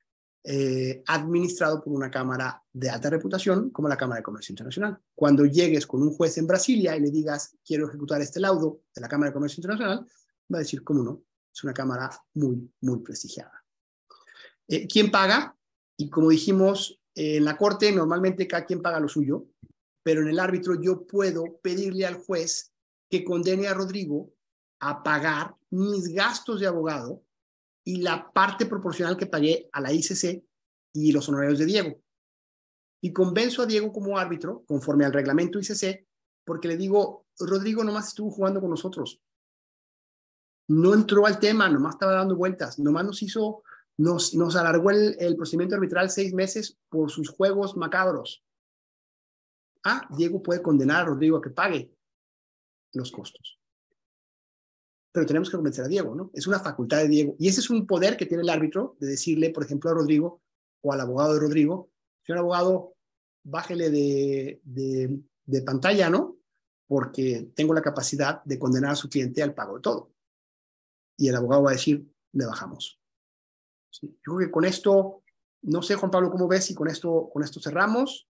administrado por una cámara de alta reputación, como la Cámara de Comercio Internacional. Cuando llegues con un juez en Brasilia y le digas, quiero ejecutar este laudo de la Cámara de Comercio Internacional, va a decir, ¿cómo no? Es una cámara muy, muy prestigiada. ¿Quién paga? Y como dijimos, en la corte normalmente cada quien paga lo suyo, pero en el árbitro yo puedo pedirle al juez que condene a Rodrigo a pagar mis gastos de abogado y la parte proporcional que pagué a la ICC y los honorarios de Diego. Y convenzo a Diego como árbitro, conforme al reglamento ICC, porque le digo, Rodrigo nomás estuvo jugando con nosotros. No entró al tema, nomás estaba dando vueltas, nomás nos alargó el procedimiento arbitral 6 meses por sus juegos macabros. Diego puede condenar a Rodrigo a que pague los costos. Pero tenemos que convencer a Diego, ¿no? Es una facultad de Diego. Y ese es un poder que tiene el árbitro de decirle, por ejemplo, a Rodrigo o al abogado de Rodrigo, señor abogado, bájele de pantalla, ¿no? Porque tengo la capacidad de condenar a su cliente al pago de todo. Y el abogado va a decir, le bajamos. ¿Sí? Yo creo que con esto, no sé, Juan Pablo, ¿cómo ves si con esto cerramos?